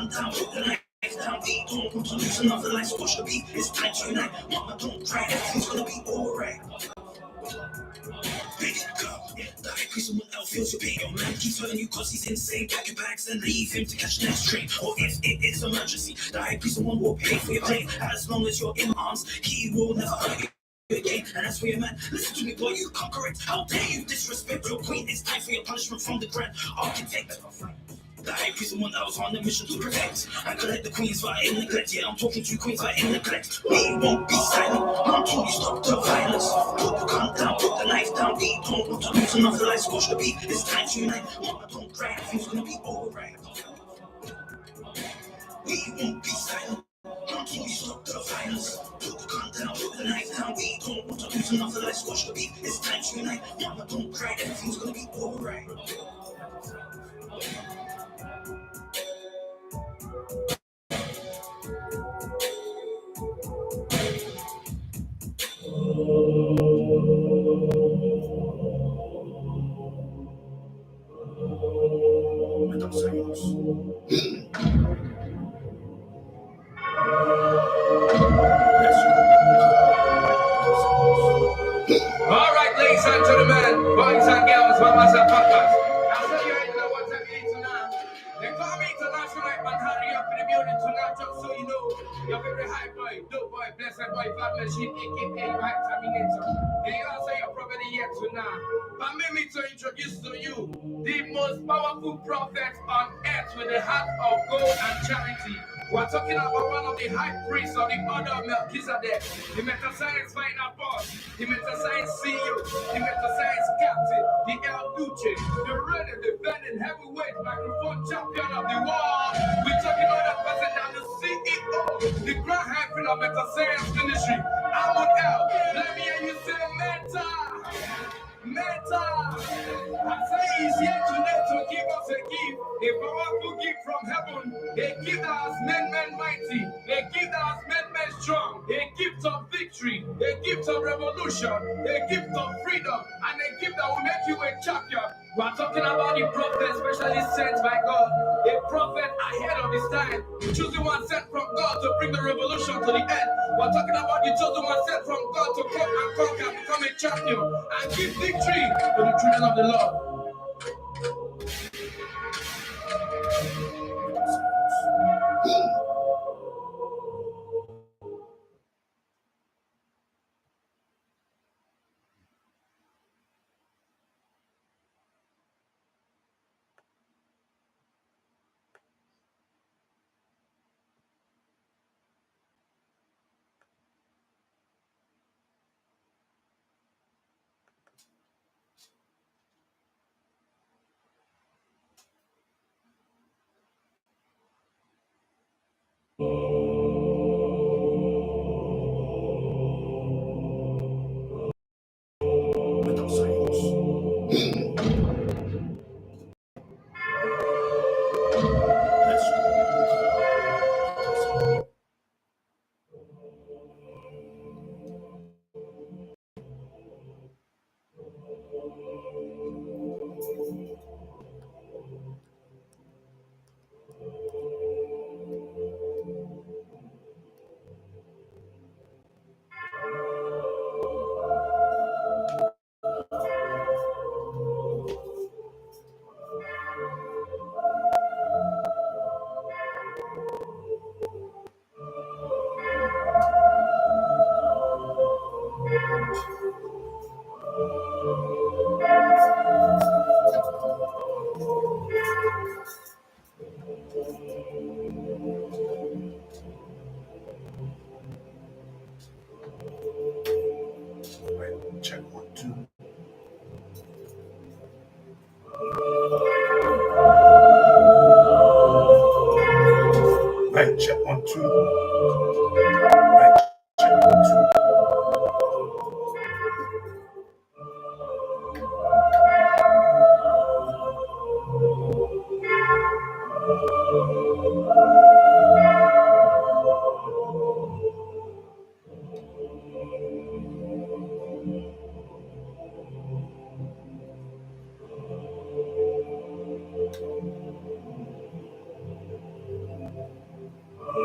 gun down, put the knife down. We don't want to lose another life, squash the beat. It's time to unite. Mama, don't cry, everything's gonna be alright. Baby, girl, the high priest someone else feels your pain. Your man keeps hurting you cause he's insane. Pack your bags and leave him to catch the next train. Or if it is emergency, the high priest someone will pay for your pain. As long as you're in arms, he will never hurt you again. And as for your man, listen to me, boy, you can't correct. How dare you disrespect your queen? It's time for your punishment from the grand architect. The high priest someone else on the mission to protect and collect the queens via in neglect. Yeah, I'm talking to queens via in neglect. We won't be silent until you stop the violence. Put the gun down, put the knife down. We don't want to lose another life, squash the beat. It's time to unite. Mama, don't cry, everything's gonna be alright. We won't be silent until you stop the violence. Put the gun down, put the knife down. We don't want to lose another life, squash the beat. It's time to unite. Mama, don't cry, everything's gonna be alright. Metascience. All right, ladies and gentlemen, boys and girls, mamas and papas. I'll tell you right now what time it is tonight. They call me international, man. Hurry up in the building tonight, just so you know. Your very high boy, dope boy, blessed boy, fat machine, aka Vitaminator. Can you answer your property yet tonight? Permit me to introduce to you the most powerful prophet on earth with the heart of gold and charity. We're talking about one of the high priests of the order of Melchizedek, the Metascience final boss, the Metascience CEO, the Metascience captain, the El Duce, the reigning, defending heavyweight microphone champion of the world. We're talking about that person now, the CEO, the grand hyphen of Metascience Ministry. I'm on L. Let me hear you say Meta. Meta. I say he's here today to give us a gift, a powerful gift from heaven, a gift that has made men mighty, a gift that has made men strong, a gift of victory, a gift of revolution, a gift of freedom, and a gift that will make you a champion. We are talking about the prophet specially sent by God, a prophet ahead of his time, the chosen one sent from God to bring the revolution to the end. We are talking about the chosen one sent from God to come and conquer, become a champion, and give victory to the children of the Lord. Check 1, 2. Right, check 1, 2. Right, check 1, 2. Alright,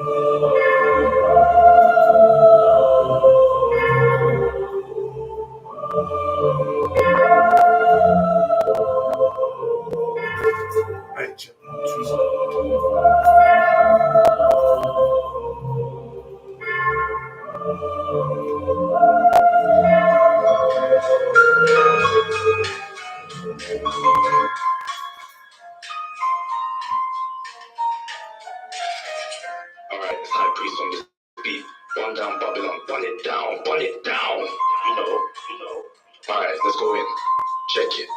it's high priest on this beat. Run down Babylon, run it down, run it down. You know. Alright, let's go in. Check it.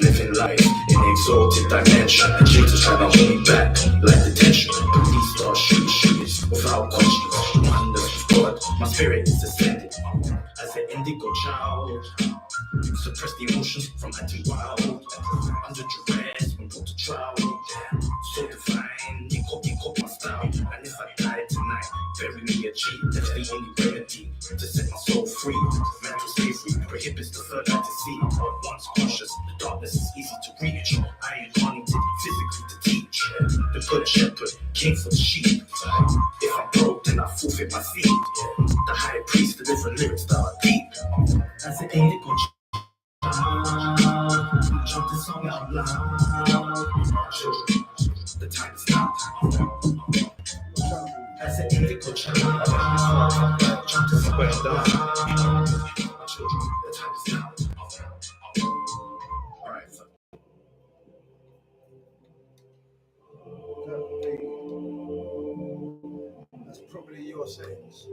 Living life in an exalted dimension. Jesus trying to hold me back like detention. Police start shooting without questions. Oneness with God, my spirit is ascended. As an indigo child, suppress the emotions from acting wild. Under duress, when brought to trial. So divine, you caught my style. And if I die tonight, bury me a G. That's the only remedy to set my soul free. Mental slavery prohibits the third eye to see. Once conscious, the darkness is easy to reach. I incarnated physically to teach. The good shepherd came for the sheep. If I'm broke, then I forfeit my feet. The high priest deliver lyrics that are deep. As an indigo jump this song out loud. Children, the time is now. As an indigo child, jump this song out loud. Children, the time is now. Alright, so. That's probably your settings.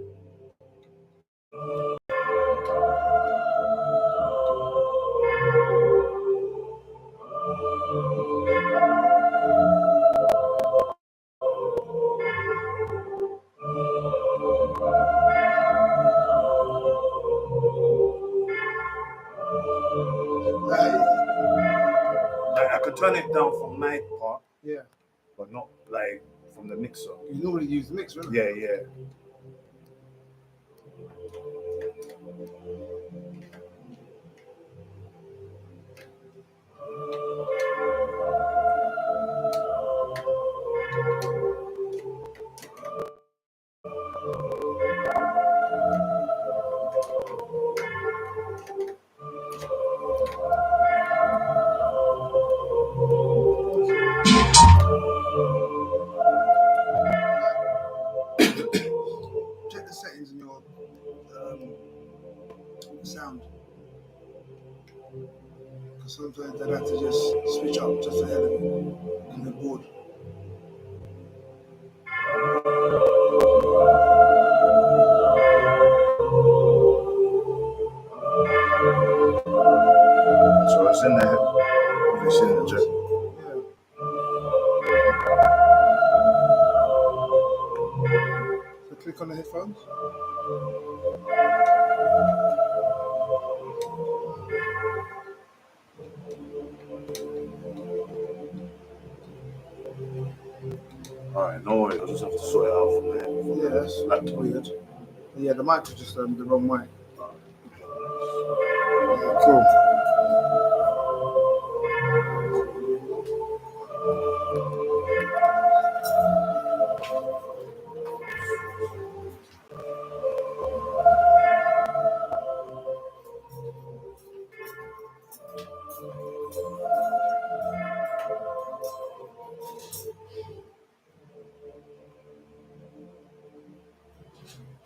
I could turn it down from my part, Yeah. but not like from the mixer. You normally use the mixer, right? Yeah. Check the settings in your sound. Because sometimes they like to just switch up just ahead of it and they're bored. So it's in there. It's in the check. So click on the headphones. Alright, no worries. I'll just have to sort it out from there. Yeah, that's Laptop. weird. Yeah, the mic was just the wrong mic. Yeah, cool.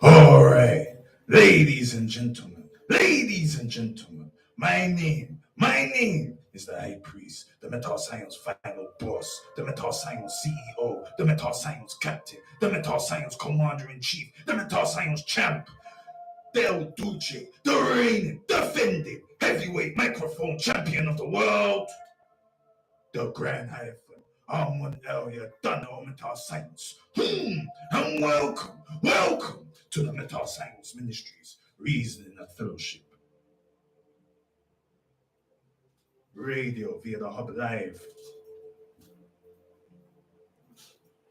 All right, ladies and gentlemen, my name is the High Priest, the Metascience final boss, the Metascience CEO, the Metascience captain, the Metascience commander-in-chief, the Metascience champ, Del Duce, the reigning, defending, heavyweight microphone champion of the world, the Grand Hyphen. I'm one Elia Dunno Metascience. And welcome to the Metascience Ministries, Reasoning and Fellowship. Radio via the Hub Live.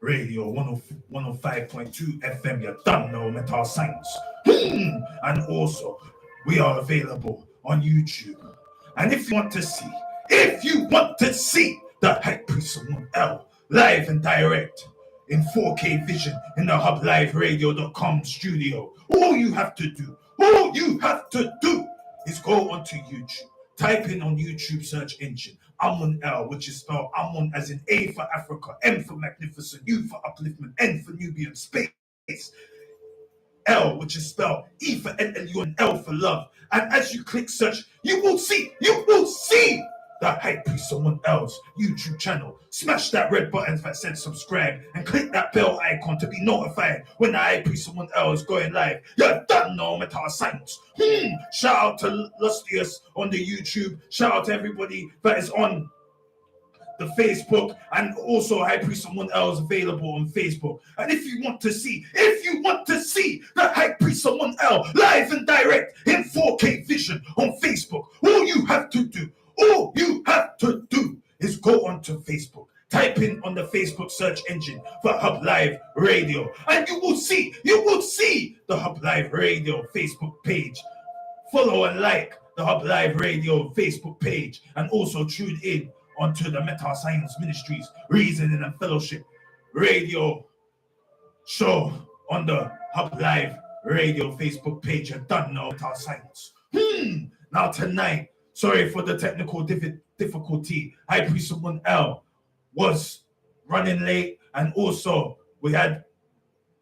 Radio 105.2 FM, you don't know Metascience. And also, we are available on YouTube. And if you want to see the High Priest of 1L live and direct, in 4K vision in the hubliveradio.com studio. All you have to do is go onto YouTube. Type in on YouTube search engine Amun L, which is spelled Amun as in A for Africa, M for magnificent, U for upliftment, N for Nubian, space, L, which is spelled E for Elyon, L for love. And as you click search, you will see the High Priest Someone Else YouTube channel. Smash that red button that says subscribe and click that bell icon to be notified when the High Priest Someone Else going live. You don't know Metascience. Shout out to Lustius on the YouTube. Shout out to everybody that is on the Facebook, and also High Priest Someone Else available on Facebook. And if you want to see the High Priest Someone Else live and direct in 4K vision on Facebook, all you have to do is go onto Facebook. Type in on the Facebook search engine for Hub Live Radio, and you will see the Hub Live Radio Facebook page. Follow and like the Hub Live Radio Facebook page, and also tune in onto the Metascience Ministries Reasoning and Fellowship radio show on the Hub Live Radio Facebook page. You don't know Metascience. Now tonight, sorry for the technical difficulty. High Priest Someone L was running late, and also we had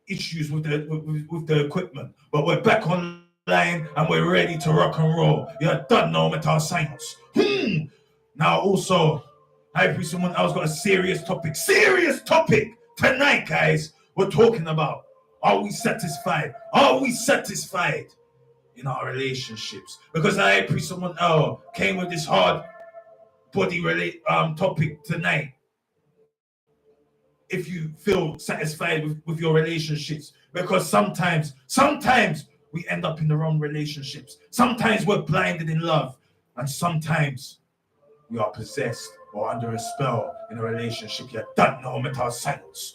issues with the equipment, but we're back online and we're ready to rock and roll. You don't know Metascience. Now also, High Priest Someone Else got a serious topic tonight, guys. We're talking about, are we satisfied in our relationships? Because High Priest Someone Else came with this hard body topic tonight. If you feel satisfied with your relationships, because sometimes we end up in the wrong relationships. Sometimes we're blinded in love, and sometimes we are possessed or under a spell in a relationship. You don't know Metascience.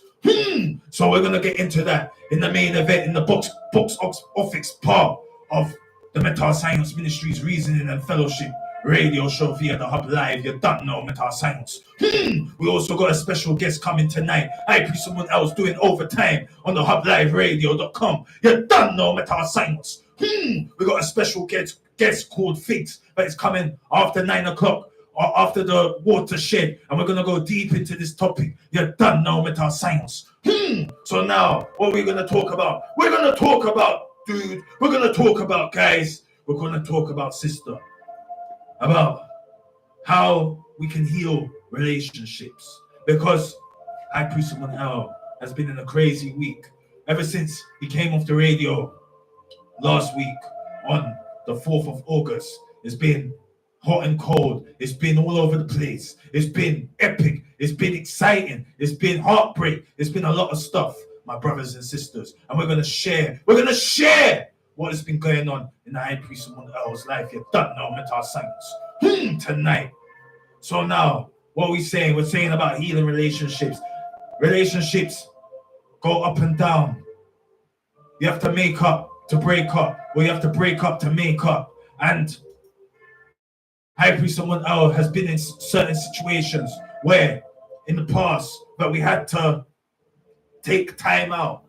So we're gonna get into that in the main event, in the box office part of the Metascience Ministries Reasoning and Fellowship radio show via the Hub Live. You don't know Metascience. We also got a special guest coming tonight. High Priest Someone Else doing overtime on the hubliveradio.com. You don't know Metascience. We got a special guest called Figs, but it's coming after 9 o'clock. Or after the watershed, and we're gonna go deep into this topic. You don't know Metascience. So now, what we're gonna talk about? We're gonna talk about, guys. We're gonna talk about sister, about how we can heal relationships. Because High Priest Someone Else has been in a crazy week ever since he came off the radio last week on the 4th of August. It's been hot and cold. It's been all over the place. It's been epic. It's been exciting. It's been heartbreak. It's been a lot of stuff, my brothers and sisters. And we're gonna share what has been going on in the High Priest Someone Else's life. You don't know Metascience tonight. So now, what are we saying? We're saying about healing relationships. Relationships go up and down. You have to make up to break up, or you have to break up to make up. And High Priest Someone Else has been in certain situations where in the past that we had to take time out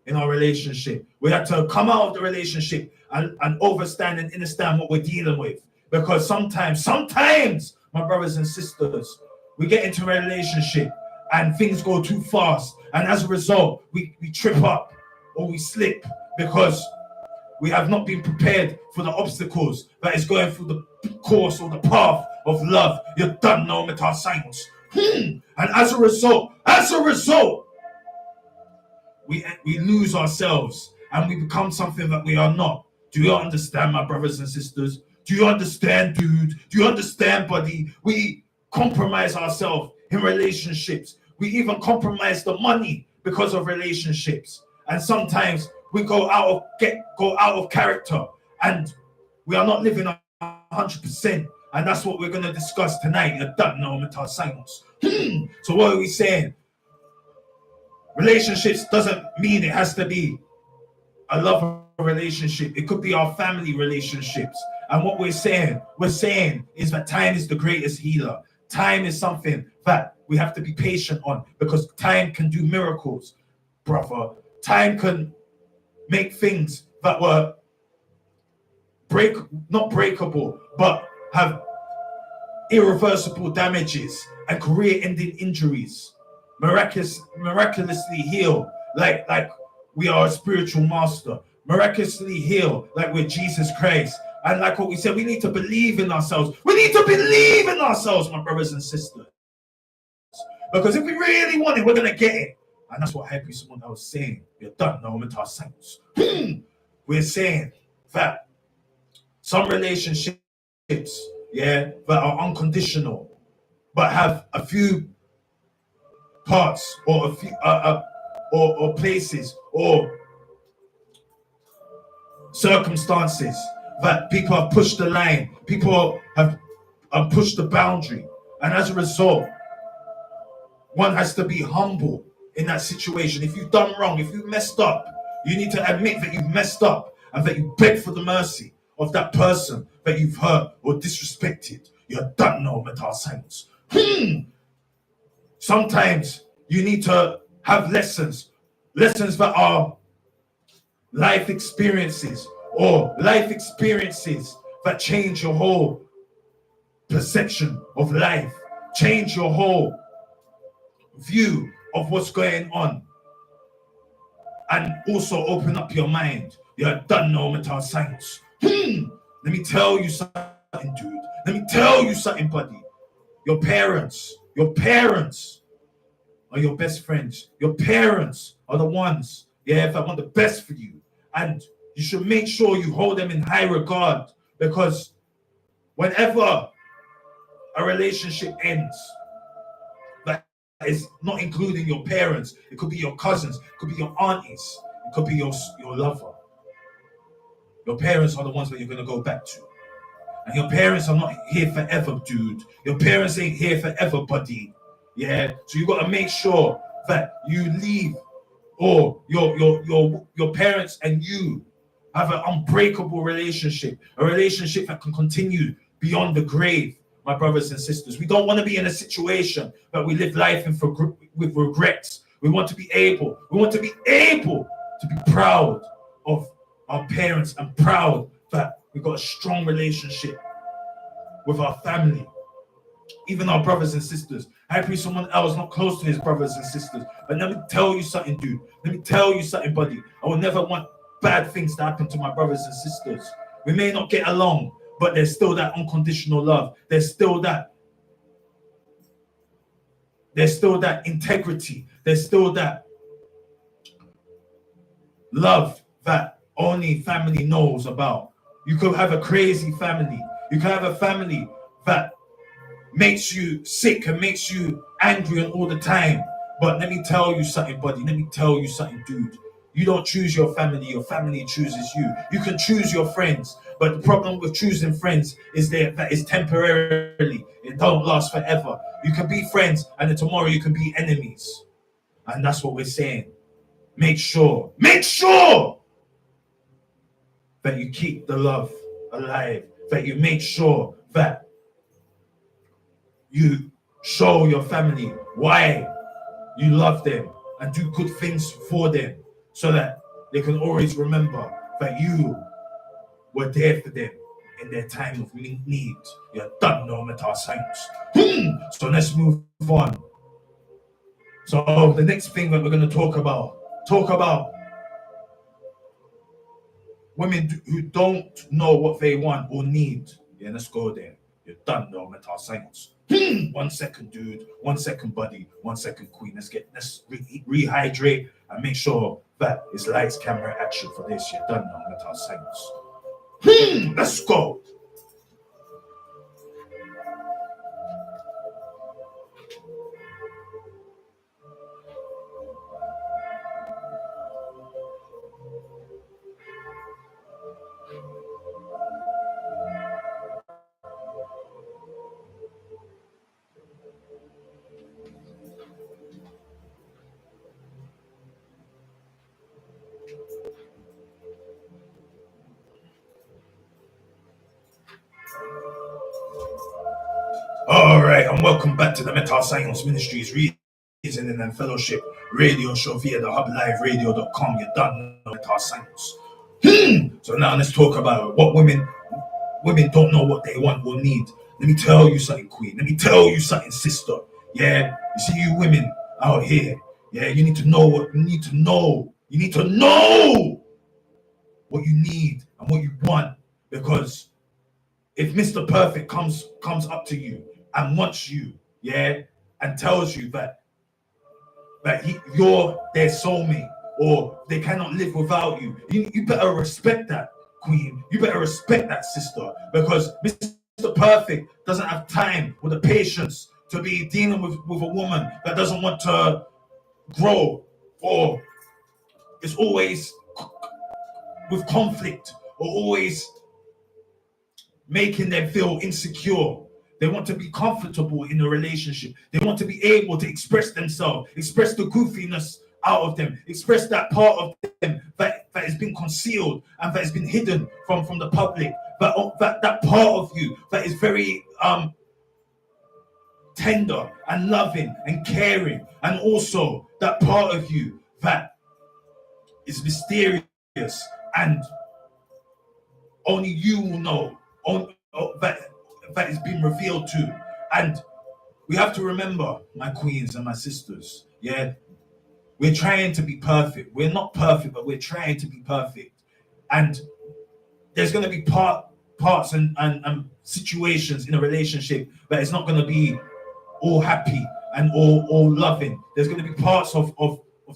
in our relationship. We had to come out of the relationship and understand and understand what we're dealing with. Because sometimes, my brothers and sisters, we get into a relationship and things go too fast. And as a result, we trip up or we slip because we have not been prepared for the obstacles that is going through the course or the path of love. You don't know Metascience. And as a result, we lose ourselves and we become something that we are not. Do you understand, my brothers and sisters? Do you understand, dude? Do you understand, buddy? We compromise ourselves in relationships. We even compromise the money because of relationships. And sometimes we go out of character, and we are not living 100%. And that's what we're going to discuss tonight. You don't know Metascience. So what are we saying? Relationships doesn't mean it has to be a love relationship. It could be our family relationships. And what we're saying is that time is the greatest healer. Time is something that we have to be patient on, because time can do miracles, brother. Time can make things that were not breakable, but have irreversible damages and career-ending injuries miraculously heal like we are a spiritual master, miraculously heal like we're Jesus Christ. And like what we said, we need to believe in ourselves. We need to believe in ourselves, my brothers and sisters. Because if we really want it, we're going to get it. And that's what High Priest someone was saying. We're done now with our saints. We're saying that some relationships, that are unconditional, but have a few parts or a few or places or circumstances that people have pushed the line, people have pushed the boundary, and as a result, one has to be humble in that situation. If you've done wrong, if you messed up, you need to admit that you've messed up and that you beg for the mercy of that person that you've hurt or disrespected. You're done now, Metascience. Sometimes you need to have lessons that are life experiences, or life experiences that change your whole perception of life, change your whole view of what's going on, and also open up your mind. You're done now, Metascience. Let me tell you something, dude. Let me tell you something, buddy. Your parents are your best friends. Your parents are the ones, that want the best for you. And you should make sure you hold them in high regard, because whenever a relationship ends, that is not including your parents, it could be your cousins, it could be your aunties, it could be your lover. Your parents are the ones that you're going to go back to. And your parents are not here forever, dude. Your parents ain't here forever, buddy. So you got to make sure that you leave, or your parents and you have an unbreakable relationship, a relationship that can continue beyond the grave, my brothers and sisters. We don't want to be in a situation that we live life in with regrets. We want to be able to be proud of our parents and proud that we've got a strong relationship with our family, even our brothers and sisters. High Priest someone else not close to his brothers and sisters. But let me tell you something, dude. Let me tell you something, buddy. I will never want bad things to happen to my brothers and sisters. We may not get along, but there's still that unconditional love. There's still that integrity. There's still that love that only family knows about. You could have a crazy family. You can have a family that makes you sick and makes you angry all the time. But let me tell you something, buddy. Let me tell you something, dude. You don't choose your family chooses you. You can choose your friends, but the problem with choosing friends is that it's temporarily. It don't last forever. You can be friends and then tomorrow you can be enemies. And that's what we're saying. Make sure that you keep the love alive, that you make sure that you show your family why you love them and do good things for them, so that they can always remember that you were there for them in their time of need. You're done no Metascience. So let's move on. So the next thing that we're going to talk about women who don't know what they want or need. Let's go there. You're done no Metascience. 1 second, dude. 1 second, buddy. 1 second, queen. Let's rehydrate and make sure that it's lights, camera, action for this. You're done now, Metascience. Let's go. and welcome back to the Metascience Ministries Reasoning and Fellowship radio show via the hubliveradio.com. You're done Metascience. So now let's talk about what women don't know what they want or need. Let me tell you something, queen. Let me tell you something, sister. Yeah, you see you women out here. Yeah, you need to know what you need to know. You need to know what you need and what you want, because if Mr. Perfect comes up to you and wants you, yeah, and tells you that you're their soulmate or they cannot live without you, you better respect that, queen. You better respect that, sister, because Mr. Perfect doesn't have time or the patience to be dealing with a woman that doesn't want to grow, or is always with conflict, or always making them feel insecure. They want to be comfortable in a relationship. They want to be able to express themselves, express the goofiness out of them, express that part of them that has been concealed and that has been hidden from the public. That part of you that is very tender and loving and caring, and also that part of you that is mysterious and only you will know, that is being revealed to. And we have to remember, my queens and my sisters, yeah, we're trying to be perfect. We're not perfect, but we're trying to be perfect. And there's going to be parts and situations in a relationship that it's not going to be all happy and all loving. There's going to be parts of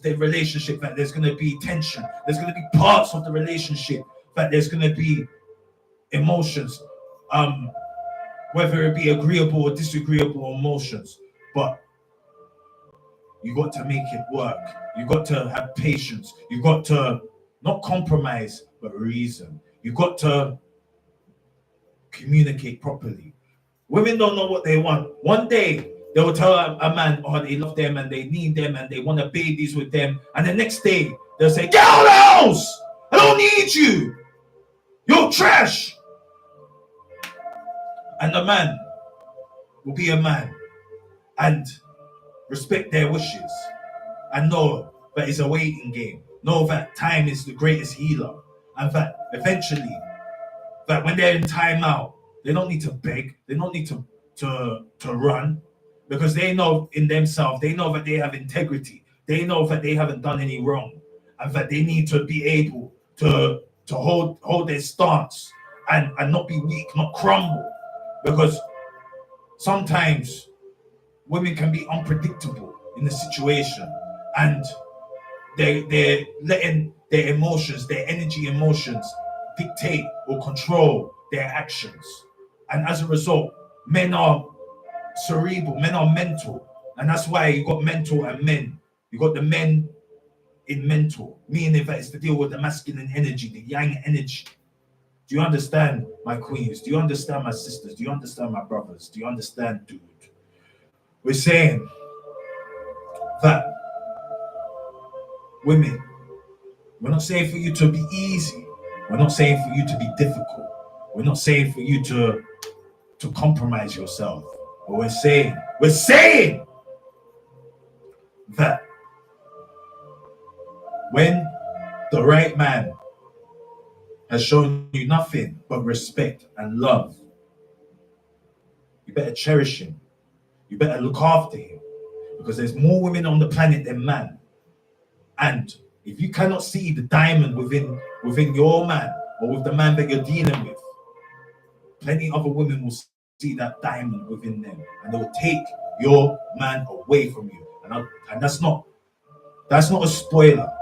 the relationship that there's going to be tension. There's going to be parts of the relationship that there's going to be emotions, whether it be agreeable or disagreeable emotions. But you got to make it work. You got to have patience. You got to not compromise, but reason. You got to communicate properly. Women don't know what they want. One day they will tell a man, oh, they love them and they need them and they want to babies with them, and the next day they'll say, get out of the house! I don't need you! You're trash! And the man will be a man and respect their wishes and know that it's a waiting game. Know that time is the greatest healer, and that eventually, that when they're in timeout, they don't need to beg, they don't need to run, because they know in themselves, they know that they have integrity, they know that they haven't done any wrong, and that they need to be able to hold their stance and not be weak, not crumble, because sometimes women can be unpredictable in the situation, and they're letting their emotions, their energy emotions, dictate or control their actions. And as a result, men are cerebral, men are mental. And that's why you got mental and men. You got the men in mental, meaning that it's to deal with the masculine energy, the yang energy. Do you understand, my queens? Do you understand, my sisters? Do you understand, my brothers? Do you understand, dude? We're saying that women, we're not saying for you to be easy. We're not saying for you to be difficult. We're not saying for you to compromise yourself. But we're saying that when the right man has shown you nothing but respect and love, you better cherish him. You better look after him, because there's more women on the planet than man. And if you cannot see the diamond within your man, or with the man that you're dealing with, plenty other women will see that diamond within them, and they will take your man away from you. And that's not a spoiler.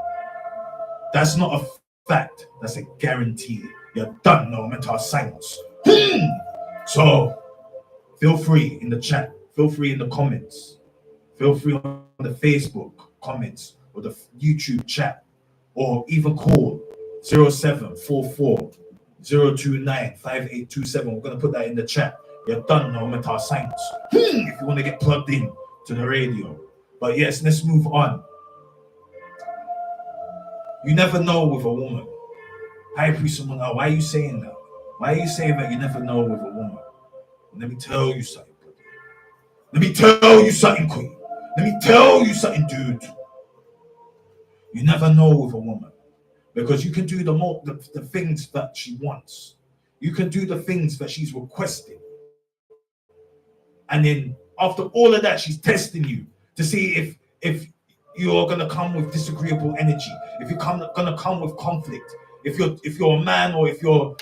That's not a fact. That's a guarantee. You're done, no Metascience. So feel free in the chat. Feel free in the comments. Feel free on the Facebook comments or the YouTube chat, or even call 0744 029 5827. We're going to put that in the chat. You're done now, Metascience. If you want to get plugged in to the radio. But yes, let's move on. You never know with a woman. High Priest of Munal, why are you saying that? Why are you saying that you never know with a woman? Let me tell you something, brother. Let me tell you something, queen. Let me tell you something, dude. You never know with a woman, because you can do the things that she wants. You can do the things that she's requesting. And then after all of that, she's testing you to see if you're gonna come with disagreeable energy, if you're gonna come with conflict, if you're a man, or if you're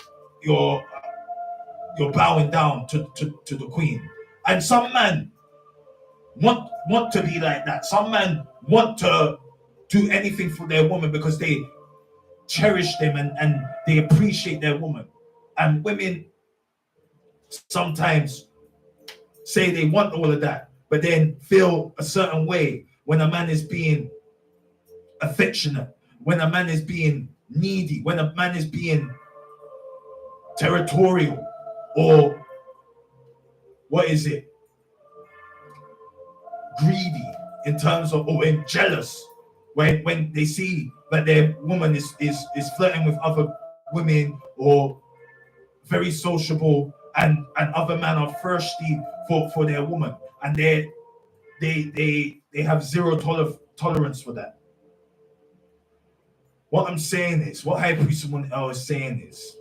bowing down to the queen. And some men want to be like that. Some men want to do anything for their woman because they cherish them and they appreciate their woman. And women sometimes say they want all of that, but then feel a certain way when a man is being affectionate, when a man is being needy, when a man is being territorial, or what is it, greedy, in terms of, or in jealous, when they see that their woman is flirting with other women, or very sociable, and other men are thirsty for their woman, and they have zero tolerance for that. What I'm saying is, what High Priest Samuel is saying is,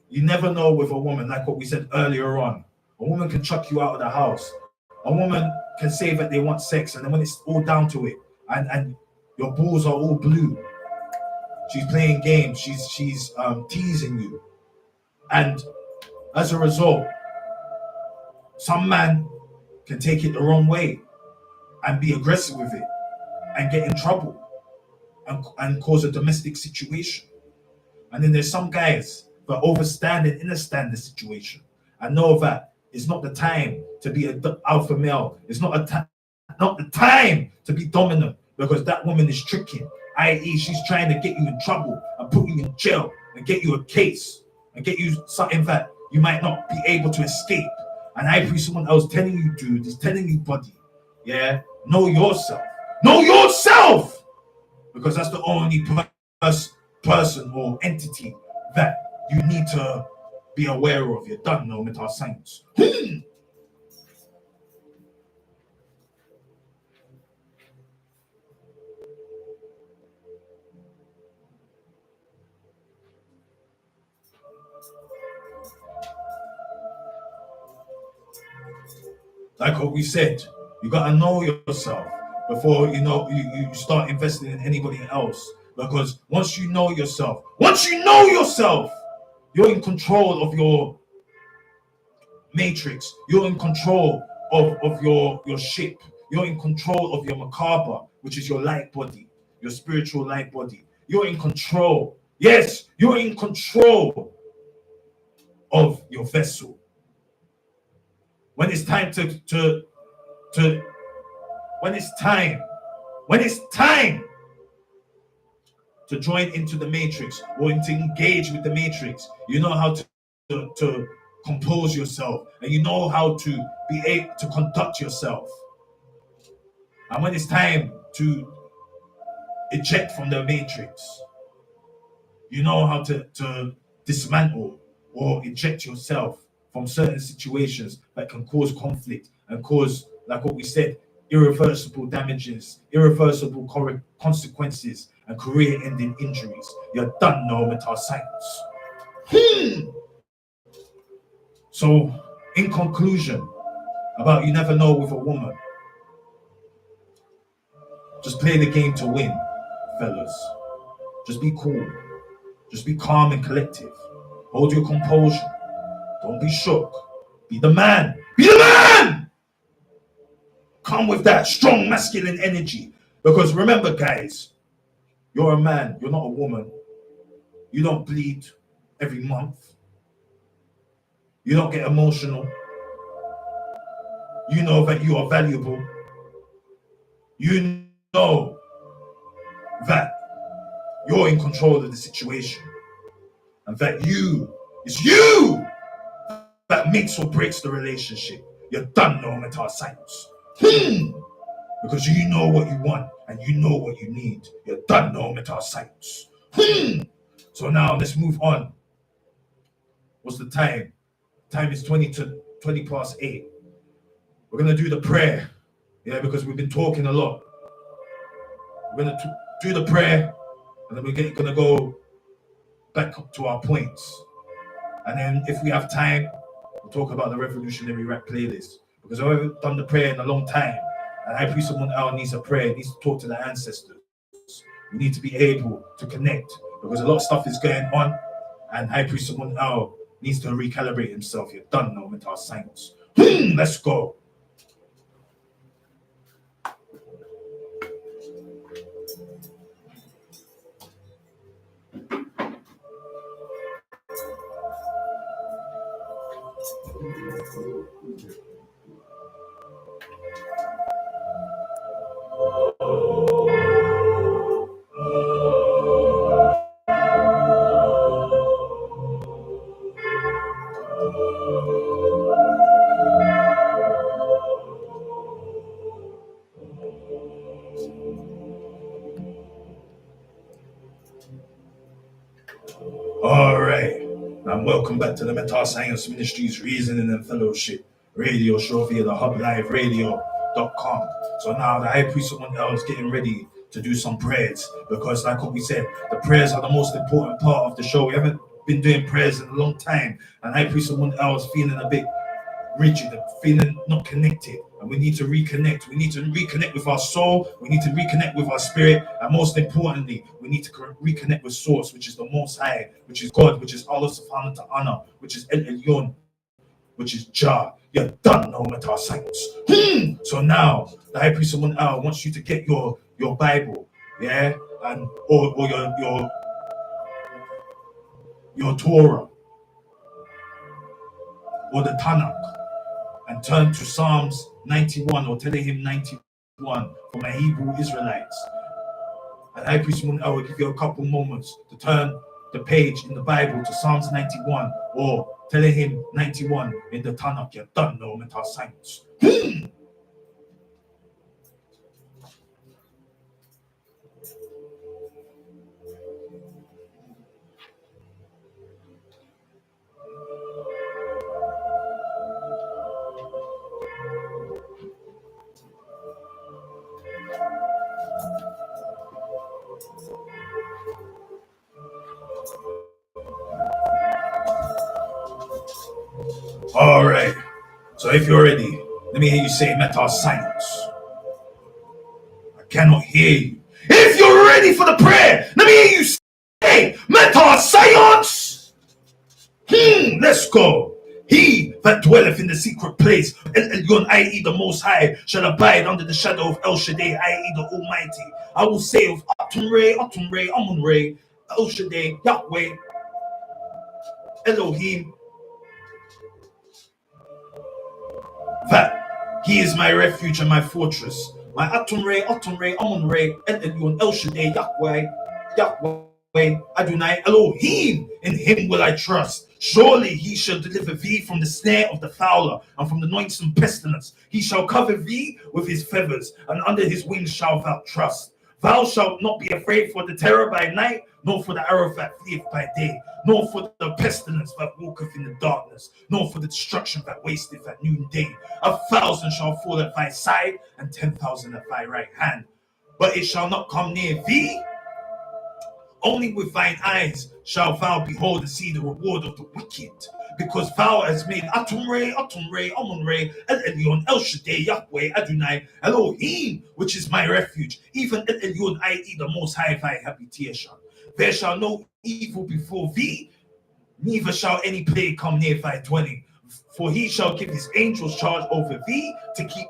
you never know with a woman, like what we said earlier on. A woman can chuck you out of the house. A woman can say that they want sex, and then when it's all down to it, and your balls are all blue, she's playing games, she's teasing you. And as a result, some man can take it the wrong way and be aggressive with it and get in trouble and cause a domestic situation. And then there's some guys that understand the situation and know that it's not the time to be an alpha male. It's not the time to be dominant, because that woman is tricking, i.e. she's trying to get you in trouble and put you in jail and get you a case and get you something that you might not be able to escape. And I Priest someone else telling you, dude, is telling you, buddy, yeah, know yourself. Know yourself! Because that's the only person or entity that you need to be aware of. You're done now, Metascience. Like what we said, you gotta know yourself before you start investing in anybody else. Because once you know yourself, you're in control of your matrix. You're in control of your ship. You're in control of your macabre, which is your light body, your spiritual light body. You're in control. Yes, you're in control of your vessel. When it's time to join into the matrix or to engage with the matrix, you know how to compose yourself, and you know how to be able to conduct yourself. And when it's time to eject from the matrix, you know how to dismantle or eject yourself from certain situations that can cause conflict and cause, like what we said, irreversible damages, irreversible consequences, and career-ending injuries. You're done now, Metascience. So, in conclusion, about you never know with a woman, just play the game to win, fellas. Just be cool. Just be calm and collective. Hold your composure. Don't be shook. Be the man. Be the man! Come with that strong masculine energy. Because remember, guys, you're a man. You're not a woman. You don't bleed every month. You don't get emotional. You know that you are valuable. You know that you're in control of the situation. And that it's you that makes or breaks the relationship. You're done, no Metascience. Because you know what you want and you know what you need. You're done, no Metascience. So now let's move on. What's the time? Time is 20 past 8. We're going to do the prayer, yeah, because we've been talking a lot. We're going to do the prayer, and then we're going to go back up to our points. And then if we have time, we'll talk about the Revolutionary Rap playlist. Because I haven't done the prayer in a long time. And I believe someone else needs a prayer, needs to talk to the ancestors. We need to be able to connect because a lot of stuff is going on. And I believe someone else needs to recalibrate himself. You're done now, Metascience. Let's go. All right. And welcome back to the Metascience Ministries Reasoning and Fellowship radio show via the hubliveradio.com. So now the high priest, someone else getting ready to do some prayers because like what we said, the prayers are the most important part of the show. We haven't been doing prayers in a long time. And high priest, someone else feeling a bit rigid, feeling not connected. And we need to reconnect. We need to reconnect with our soul. We need to reconnect with our spirit. And most importantly, we need to reconnect with Source, which is the Most High, which is God, which is Allah Subhanahu wa Ta'ala, which is El Elyon, which is Jah. You're done, no Metascience. So now, the High Priest someone else wants you to get your Bible, yeah, and or your Torah or the Tanakh, and turn to Psalms 91 or Telehim 91 for my Hebrew Israelites. And I presume I will give you a couple moments to turn the page in the Bible to Psalms 91 or Telehim 91 in the Tanakh. You're done, no Metascience. All right. So if you're ready, let me hear you say Metascience. I cannot hear you. If you're ready for the prayer, let me hear you say Metascience. Let's go. He that dwelleth in the secret place, El Elyon, i.e. the Most High, shall abide under the shadow of El Shaddai, i.e. the Almighty. I will say of Atum-Re, Amun-Re, El Shaddai, Yahweh, Elohim, that he is my refuge and my fortress. My Atum-Re, Amun-Re, El Elyon, El Shaddai, Yahweh, Adonai, Elohim, in him will I trust. Surely he shall deliver thee from the snare of the fowler and from the noisome pestilence. He shall cover thee with his feathers, and under his wings shalt thou trust. Thou shalt not be afraid for the terror by night, nor for the arrow that fleeth by day, nor for the pestilence that walketh in the darkness, nor for the destruction that wasteth at noonday. 1,000 shall fall at thy side, and 10,000 at thy right hand, but it shall not come near thee. Only with thine eyes shalt thou behold and see the reward of the wicked, because thou hast made Atum-Re, Amun-Re, El Elyon, El Shaddai, Yahweh, Adonai, Elohim, which is my refuge, even El Elyon, i.e. the Most High, thy habitation. There shall no evil befall thee, neither shall any plague come near thy dwelling. For he shall give his angels charge over thee to keep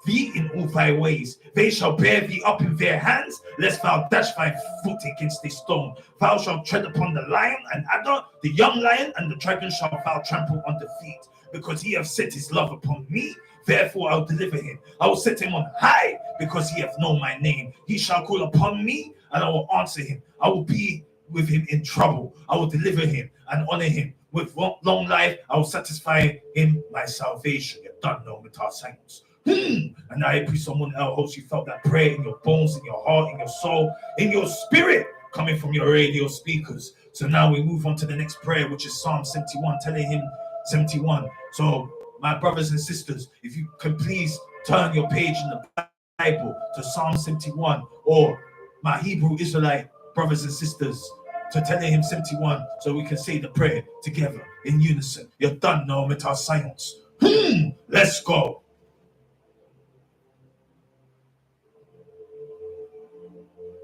thee in all thy ways. They shall bear thee up in their hands, lest thou dash thy foot against a stone. Thou shalt tread upon the lion and adder, the young lion, and the dragon shall thou trample under feet. Because he hath set his love upon me, therefore I'll deliver him. I will set him on high, because he hath known my name. He shall call upon me, and I will answer him. I will be with him in trouble. I will deliver him and honor him. With long life, I will satisfy him my salvation. You're done, no Metascience. And I pray someone else hopes you felt that prayer in your bones, in your heart, in your soul, in your spirit, coming from your radio speakers. So now we move on to the next prayer, which is Psalm 71, telling him 71. So My brothers and sisters, if you can please turn your page in the Bible to Psalm 71, or my Hebrew Israelite brothers and sisters to Tehillim 71, so we can say the prayer together in unison. You're done now, Metascience. Let's go.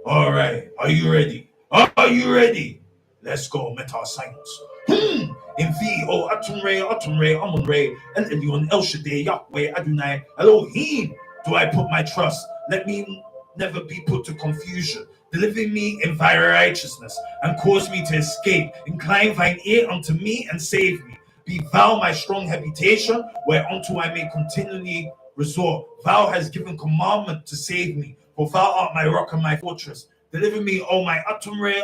All right, are you ready? Are you ready? Let's go, Metascience. In thee, O Atumre, Amunre, El Elyon, El Shaddai, Yahweh, Adonai, Elohim, do I put my trust. Let me never be put to confusion. Deliver me in thy righteousness, and cause me to escape. Incline thine ear unto me, and save me. Be thou my strong habitation, whereunto I may continually resort. Thou hast given commandment to save me, for thou art my rock and my fortress. Deliver me, O my Atumre,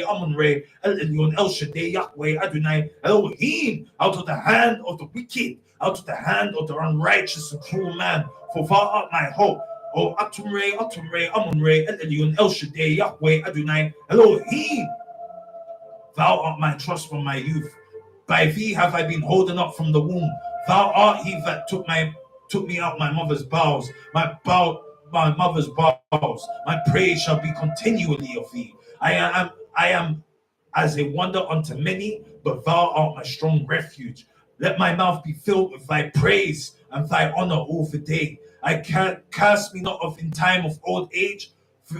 Amunre, El Elyon, El Shaddai, Yahweh, Adonai, Elohim, out of the hand of the wicked, out of the hand of the unrighteous and cruel man. For thou art my hope. O Atumre, Amunre, El Elyon, El Shaddai, Yahweh, Adonai, Elohim. Thou art my trust from my youth. By thee have I been holden up from the womb. Thou art he that took me out my mother's bowels. My mother's bowels. My praise shall be continually of thee. I am as a wonder unto many, but thou art my strong refuge. Let my mouth be filled with thy praise and thy honor all the day. I can't cast me not off in time of old age.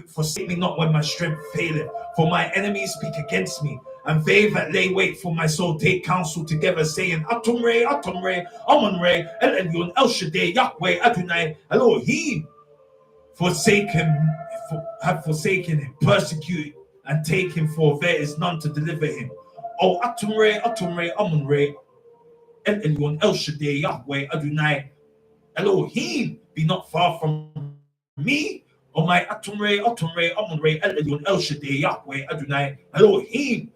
Forsake me not when my strength faileth. For my enemies speak against me, and they that lay wait for my soul take counsel together, saying, Atumre, Amunre, El Elyon, El Shaddai, Yahweh, Adonai, Elohim. Have forsaken him, persecute and take him, for there is none to deliver him. O Atumre, Amunre, El Elyon, El Shaddai, Yahweh, Adonai, Elohim, be not far from me. O my Atumre, Amunre, El Elyon, El Shaddai, Yahweh, Adonai, Elohim,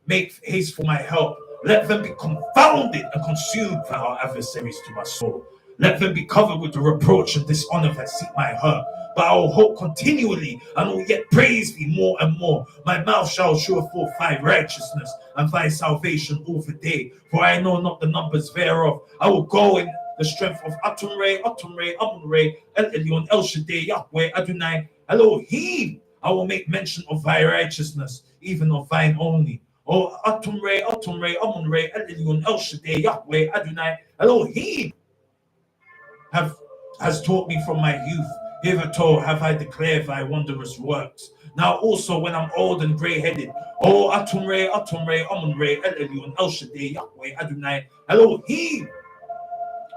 make haste for my help. Let them be confounded and consumed for our adversaries to my soul. Let them be covered with the reproach and dishonor that seek my hurt. But I will hope continually and will yet praise thee more and more. My mouth shall show forth thy righteousness and thy salvation all the day. For I know not the numbers thereof. I will go in the strength of Atumre, Amunre, El Elyon, El Shaddai, Yahweh, Adonai, Elohim. I will make mention of thy righteousness, even of thine only. O Atumre, Amunre, El Elyon, El Shaddai, Yahweh, Adonai, Elohim, has taught me from my youth. Hitherto have I declared thy wondrous works. Now also when I'm old and grey-headed, O Atumre, Amunre, El Elyon, El Shaddai, Yahweh, Adonai, Elohim,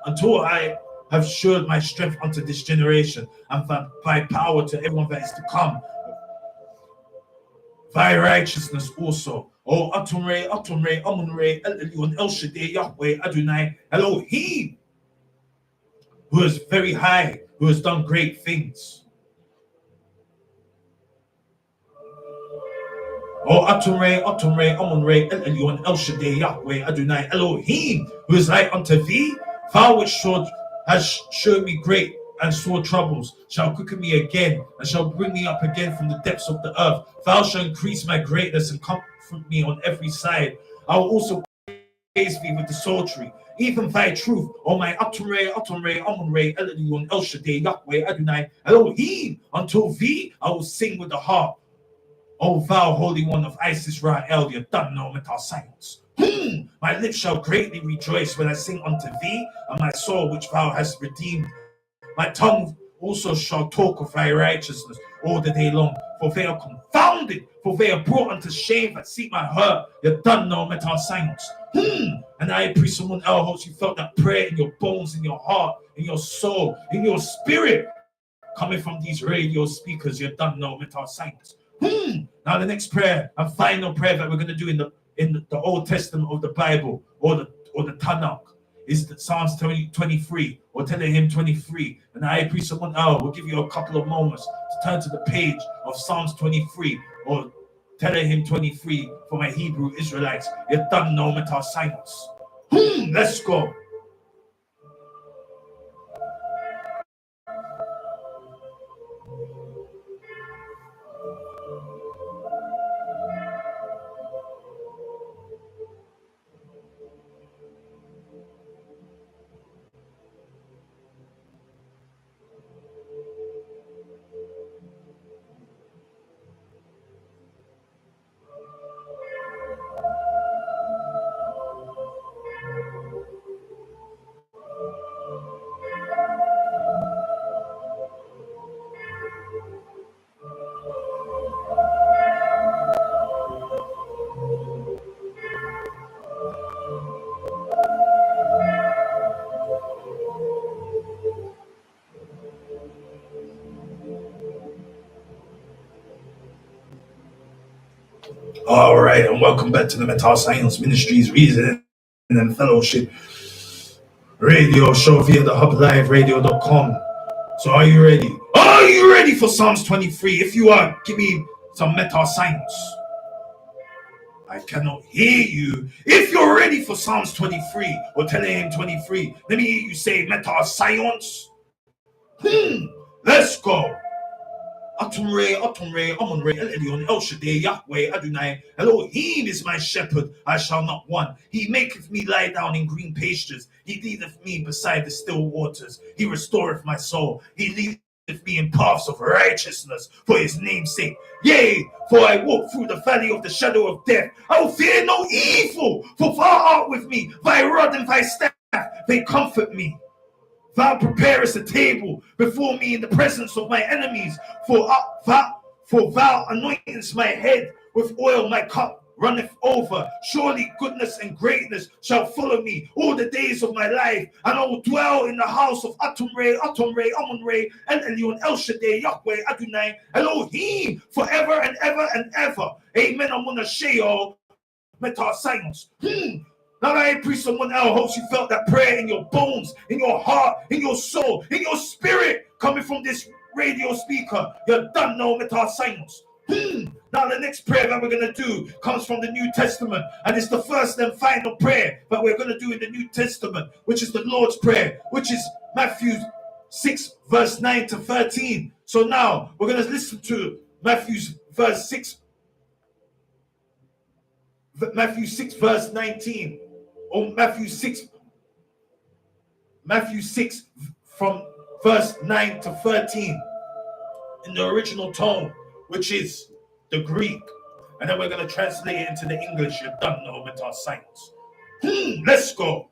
until I have showed my strength unto this generation, and thy power to everyone that is to come, thy righteousness also. O Atumre, Amunre, El Elyon, El Shaddai, Yahweh, Adonai, Elohim, who is very high, who has done great things. O Atumre, Amunre, El Elyon, El Shaddai, Yahweh, Adonai, Elohim, who is like unto thee. Thou which has shown me great and sore troubles, shall quicken me again, and shall bring me up again from the depths of the earth. Thou shalt increase my greatness and comfort me on every side. I will also praise thee with the psaltery, even thy truth, O my Atumre, Amunre, El Elyon, El Shaddai, Yahweh, Adonai, Elohim. Until thee I will sing with the harp. O thou Holy One of Israel, you're done now, Metascience. My lips shall greatly rejoice when I sing unto thee, and my soul which thou hast redeemed. My tongue also shall talk of thy righteousness all the day long, for they are confounded, for they are brought unto shame that seek my hurt. You're done now, Metascience. And I pray someone else, you felt that prayer in your bones, in your heart, in your soul, in your spirit, coming from these radio speakers. You're done now, Metascience. Now the next prayer and final prayer that we're going to do in the Old Testament of the Bible, or the Tanakh, is the Psalms 23 or Tehillim 23. And I pray someone else will give you a couple of moments to turn to the page of Psalms 23 or Tehillim 23 for my Hebrew Israelites. You're done now, Metascience. Let's go. All right, and welcome back to the Metascience Ministries Reason and Fellowship radio show via the hublive.radio.com. So are you ready? Are you ready for Psalms 23? If you are, give me some Metascience. I cannot hear you. If you're ready for Psalms 23 or Telegram 23, let me hear you say Metascience. Let's go. Atumre, Amunre, El Elyon, El Shaddai, Yahweh, Adonai, Elohim is my shepherd, I shall not want. He maketh me lie down in green pastures. He leadeth me beside the still waters. He restoreth my soul. He leadeth me in paths of righteousness for his name's sake. Yea, for I walk through the valley of the shadow of death. I will fear no evil, for thou art with me. Thy rod and thy staff, they comfort me. Thou preparest a table before me in the presence of my enemies. For thou anointest my head with oil, my cup runneth over. Surely goodness and greatness shall follow me all the days of my life, and I will dwell in the house of Amunre, El Elyon, El Shaddai, Yahweh, Adonai, Elohim, forever and ever and ever. Amen. I'm gonna share Metascience. Now I pray someone else hopes you felt that prayer in your bones, in your heart, in your soul, in your spirit, coming from this radio speaker. You done know Metascience. Now the next prayer that we're going to do comes from the New Testament, and it's the first and final prayer that we're going to do in the New Testament, which is the Lord's Prayer, which is Matthew 6 verse 9 to 13. So now we're going to listen to Matthew 6 verse 19, or Matthew 6 from verse 9 to 13 in the original tone, which is the Greek, and then we're going to translate it into the English. You don't know Metascience. Let's go.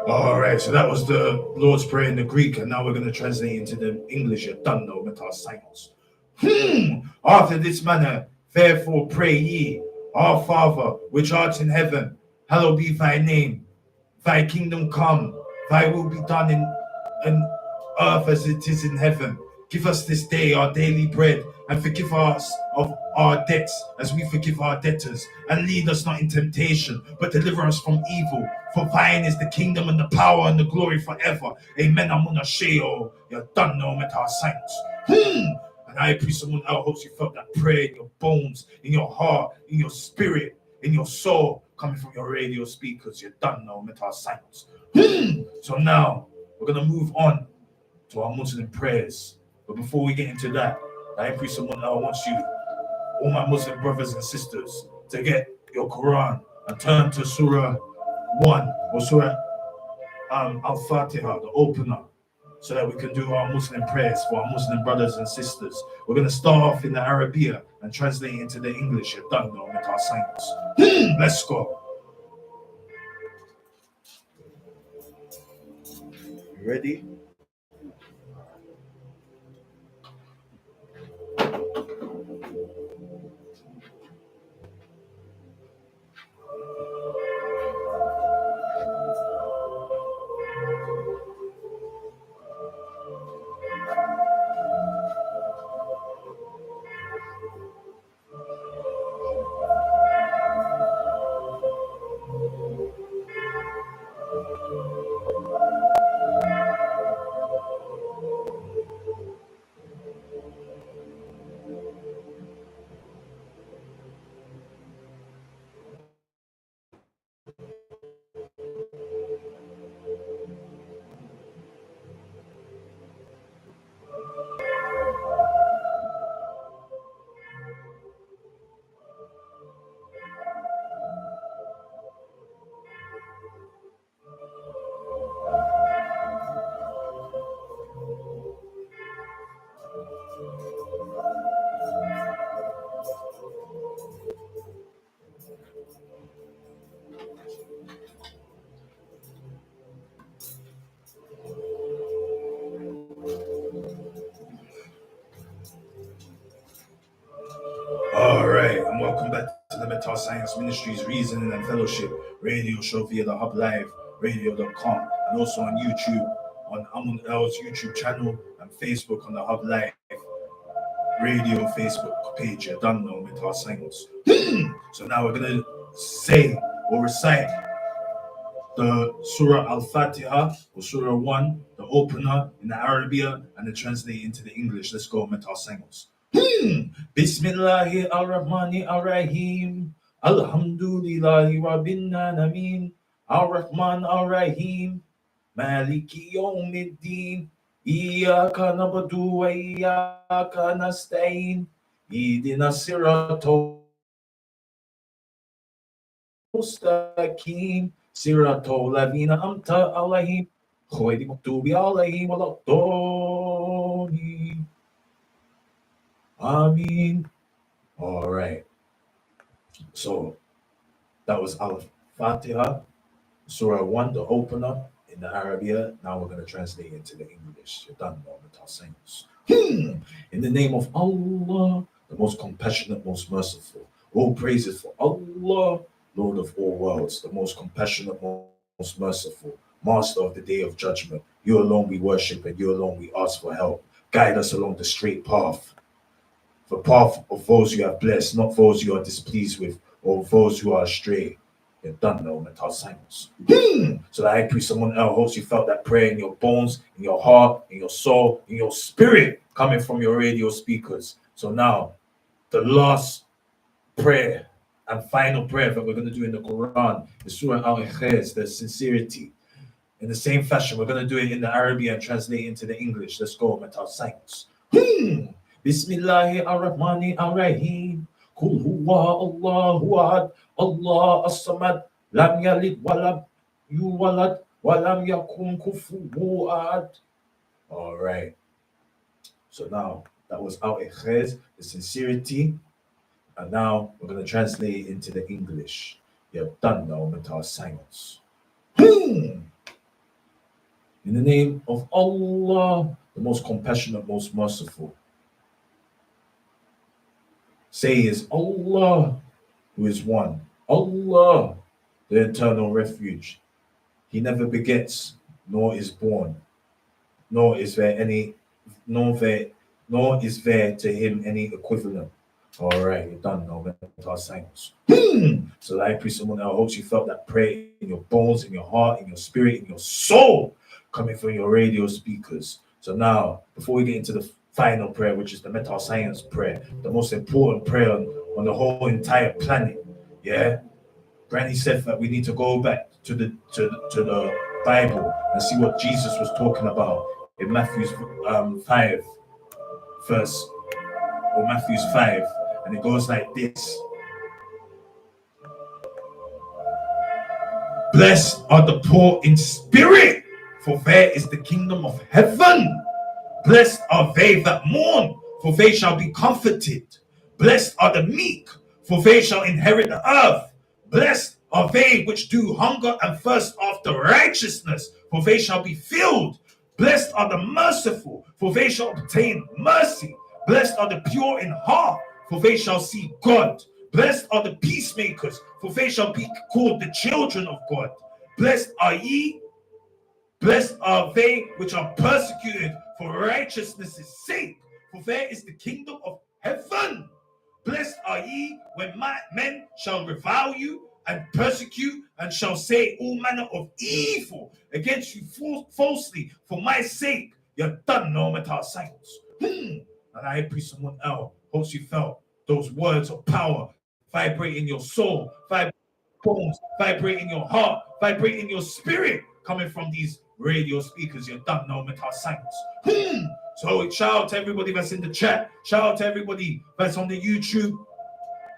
All right, so that was the Lord's Prayer in the Greek, and now we're going to translate into the English. You done know Metascience. After this manner, therefore pray ye, Our Father, which art in heaven, hallowed be thy name. Thy kingdom come, thy will be done in earth as it is in heaven. Give us this day our daily bread, and forgive us of our debts as we forgive our debtors. And lead us not in temptation, but deliver us from evil. For thine is the kingdom and the power and the glory forever. Amen. Amuna Sheo. You done know Metascience. And I pray someone else hopes you felt that prayer in your bones, in your heart, in your spirit, in your soul, coming from your radio speakers. You done know Metascience. So now we're gonna move on to our Muslim prayers. But before we get into that, I pray someone else wants you, all my Muslim brothers and sisters, to get your Quran and turn to Surah 1 or Surah Al-Fatiha, the opener, so that we can do our Muslim prayers for our Muslim brothers and sisters. We're going to start off in the Arabic and translate into the English. You're done now, Metascience. Let's go. You ready? All right, and welcome back to the Metascience Ministries Reasoning and Fellowship radio show via the Hub Live Radio.com and also on YouTube on Amun L's YouTube channel and Facebook on the Hub Live Radio Facebook page. You done know Metascience. So now we're gonna say or recite the Surah Al-Fatiha or Surah 1, the opener in the Arabia and the translate into the English. Let's go, Metascience. Bismillahi ar-Rahmani ar-Rahim. Alhamdulillahi Rabbil Alameen. Ar-Rahman ar-Rahim. Maliki Yawmiddin. Iyyaka na'budu wa iyyaka nasta'in. Ihdina siratal mustaqim. Siratal ladhina an'amta alayhim. Ghayril maghdubi alayhim waladdallin. Ameen. All right. So that was Al-Fatiha, Surah 1, the opener in the Arabia. Now we're going to translate into the English. You're done, Metascience. In the name of Allah, the most compassionate, most merciful. All praises for Allah, Lord of all worlds, the most compassionate, most merciful, Master of the day of judgment. You alone we worship and you alone we ask for help. Guide us along the straight path. The path of those you have blessed, not those you are displeased with, or those who are astray. You're done now, Metascience. So that I pray someone else hopes you felt that prayer in your bones, in your heart, in your soul, in your spirit, coming from your radio speakers. So now, the last prayer and final prayer that we're going to do in the Quran is Surah Al-Ikhlas, the sincerity. In the same fashion, we're going to do it in the Arabic and translate into the English. Let's go, Metascience. Bismillahi ar-Rahmani ar-Rahim. Kul huwa Allahu ahad. Allah as-samad. Lam yalid walam yulad walam yakun kufuwan ahad. All right. So now that was Al-Ikhlas, the sincerity. And now we're going to translate it into the English. You're done now, Metascience. In the name of Allah, the most compassionate, most merciful. Say is Allah, who is one. Allah, the eternal refuge. He never begets, nor is born, nor is there to him any equivalent. All right, you're done now, Metascience. So I pray someone else hopes you felt that prayer in your bones, in your heart, in your spirit, in your soul, coming from your radio speakers. So now, before we get into the final prayer, which is the Metascience prayer, the most important prayer on the whole entire planet. Yeah, Granny said that we need to go back to the Bible and see what Jesus was talking about in Matthew 5, verse, or Matthew 5, and it goes like this. Blessed are the poor in spirit, for there is the kingdom of heaven. Blessed are they that mourn, for they shall be comforted. Blessed are the meek, for they shall inherit the earth. Blessed are they which do hunger and thirst after righteousness, for they shall be filled. Blessed are the merciful, for they shall obtain mercy. Blessed are the pure in heart, for they shall see God. Blessed are the peacemakers, for they shall be called the children of God. Blessed are they which are persecuted for righteousness' sake, for there is the kingdom of heaven. Blessed are ye when men shall revile you and persecute and shall say all manner of evil against you falsely for my sake. You're done, no Metascience. And I pray someone else hopes you felt those words of power vibrate in your soul, vibrate in your bones, vibrate in your heart, vibrate in your spirit, coming from these radio speakers. You're done, no Metascience. So shout out to everybody that's in the chat. Shout out to everybody that's on the YouTube.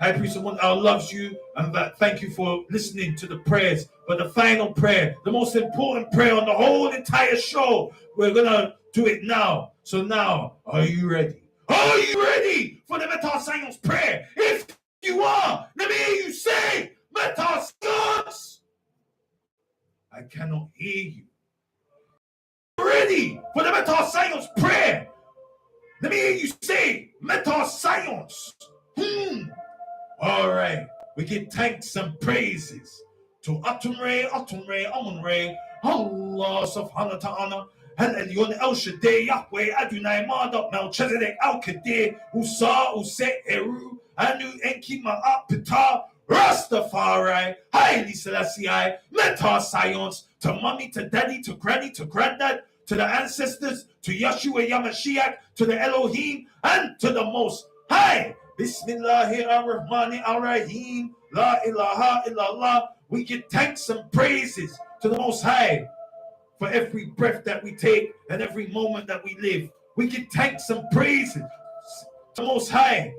I pray someone else loves you, and that thank you for listening to the prayers. But the final prayer, the most important prayer on the whole entire show, we're gonna do it now. So now, are you ready? Are you ready for the Metascience prayer? If you are, let me hear you say, Metascience. I cannot hear you. Ready for the Metascience prayer? Let me hear you say, Metascience. All right. We give thanks and praises to Atumre, Amunre, Allah subhanahu wa ta'ala, El Elyon, El Shaddai, Yahweh, Adonai, Marduk, Melchizedek, Al Kadir, Usa, Uset, Eru, Anu, Enki, Ma'at, Ptah, Rastafari, Haile Selassie, Metascience, to mommy, to daddy, to granny, to granddad, to the ancestors, to Yeshua Yamashiach, to the Elohim, and to the Most High. Bismillahirrahmanirrahim. La ilaha illallah. We give thanks and praises to the Most High for every breath that we take and every moment that we live. We give thanks and praises to the Most High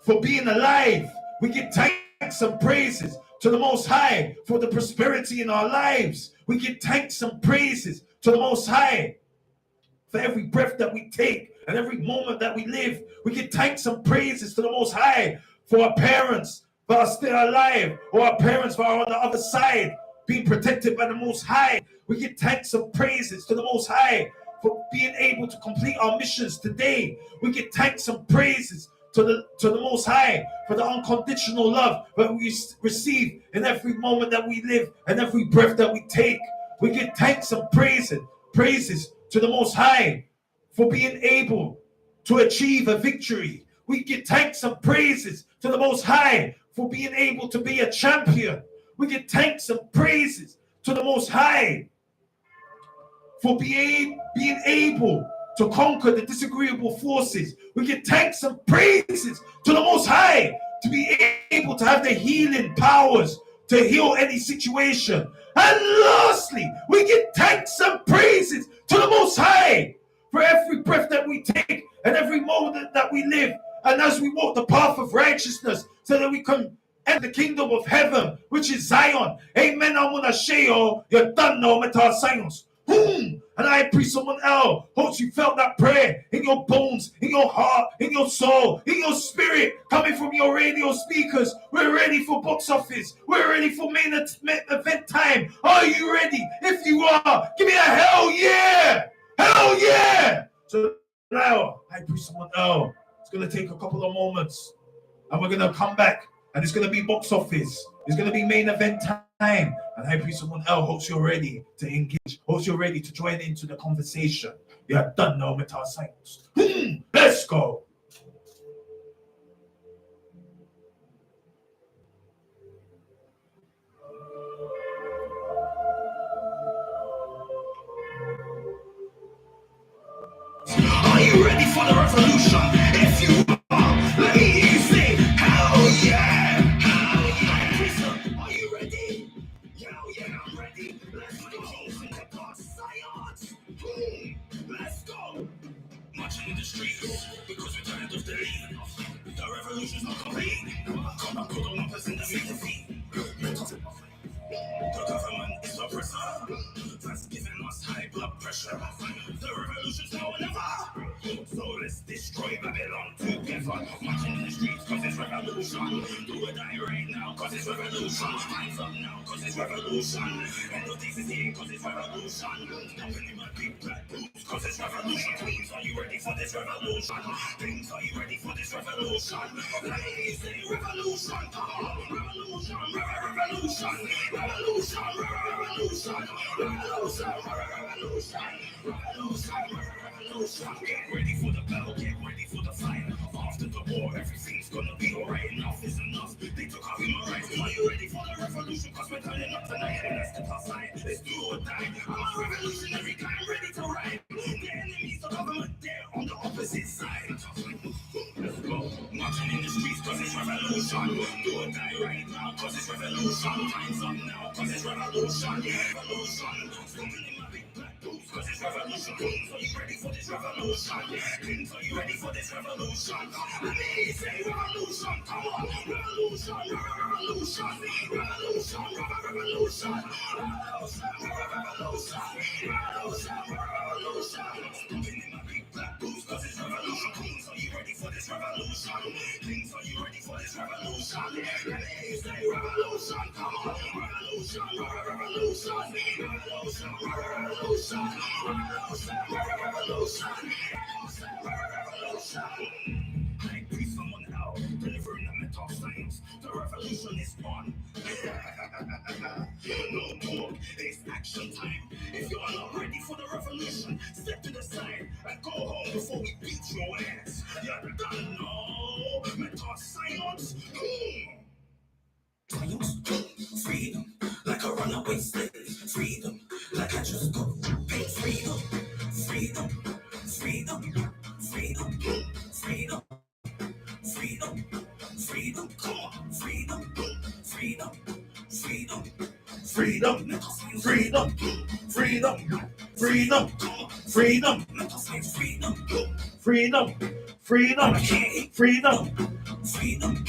for being alive. We give thanks and praises to the Most High for the prosperity in our lives. We give thanks and praises to the Most High for every breath that we take and every moment that we live. We give thanks and praises to the Most High for our parents that are still alive, or our parents that are on the other side being protected by the Most High. We give thanks and praises to the Most High for being able to complete our missions today. We give thanks and praises to the Most High for the unconditional love that we receive in every moment that we live and every breath that we take. We give thanks and praises to the Most High for being able to achieve a victory. We give thanks and praises to the Most High for being able to be a champion. We give thanks and praises to the Most High for being able to conquer the disagreeable forces. We give thanks and praises to the Most High to be able to have the healing powers to heal any situation. And lastly, we give thanks and praises to the Most High for every breath that we take and every moment that we live. And as we walk the path of righteousness so that we can enter the kingdom of heaven, which is Zion. Amen. You're done now, Metascience. And I pray someone else. Hope you felt that prayer in your bones, in your heart, in your soul, in your spirit, coming from your radio speakers. We're ready for box office. We're ready for main event time. Are you ready? If you are, give me a hell yeah! Hell yeah! So now, I pray someone else. It's going to take a couple of moments. And we're going to come back. And it's going to be box office. It's going to be main event time. And I pray someone else hopes you're ready to engage. Hopes you're ready to join into the conversation. You're done now, Metascience. Let's go. Are you ready for the revolution? If you are, let me hear you say, hell yeah! Are you ready? Hell yeah, I'm ready. Let's go. Science. Let's go. Marching in the streets because we're tired of the lead. The revolution's not complete. Come on, put on 1% and make the feet. The government is oppressor. That's giving us high blood pressure. The revolution's now or never. So let's destroy Babylon together. Marching in the streets cause it's revolution. Do or die right now cause it's revolution. Hands up now cause it's revolution. End of days is here cause it's revolution. Jumping in my big black boots cause it's revolution. Queens, are you ready for this revolution? Kings, are you ready for this revolution? Ladies, say revolution. Revolution, revolution. Revolution, revolution, revolution, revolution. Get ready for the battle, get ready for the fight. After the war, everything's gonna be alright. Enough is enough. They took our human rights. Are you ready for the revolution? Cause we're turning up tonight. And let's step outside. Let's do or die. I'm a revolutionary guy, I'm ready to ride. The enemies, the government, they're on the opposite side. Let's go. Marching in the streets cause it's revolution. Do or die right now cause it's revolution. Time's up now cause it's revolution. Revolution. Smoking in my big black boots cause it's revolution? Kings, are you ready for this revolution? Kings, are you ready for this revolution? Let me say revolution, come on. Revolution, revolution, revolution, revolution, revolution. Stomping in my big black boots, cause it's revolution. Kings, are you ready for this revolution? Kings, are you ready for this revolution? Let me say revolution, come on. Revolution, revolution, revolution, revolution, revolution, revolution. I be someone out, delivering the Metascience. The revolution is on. No talk, it's action time. If you are not ready for the revolution, step to the side and go home before we beat your ass. You're done, no. Metascience. Freedom, like a runaway slave. Freedom, like I just got paid. Freedom, freedom, freedom, freedom, freedom, freedom, freedom, come on, freedom, freedom, freedom, freedom, freedom, freedom, freedom, freedom, freedom, freedom, freedom, freedom.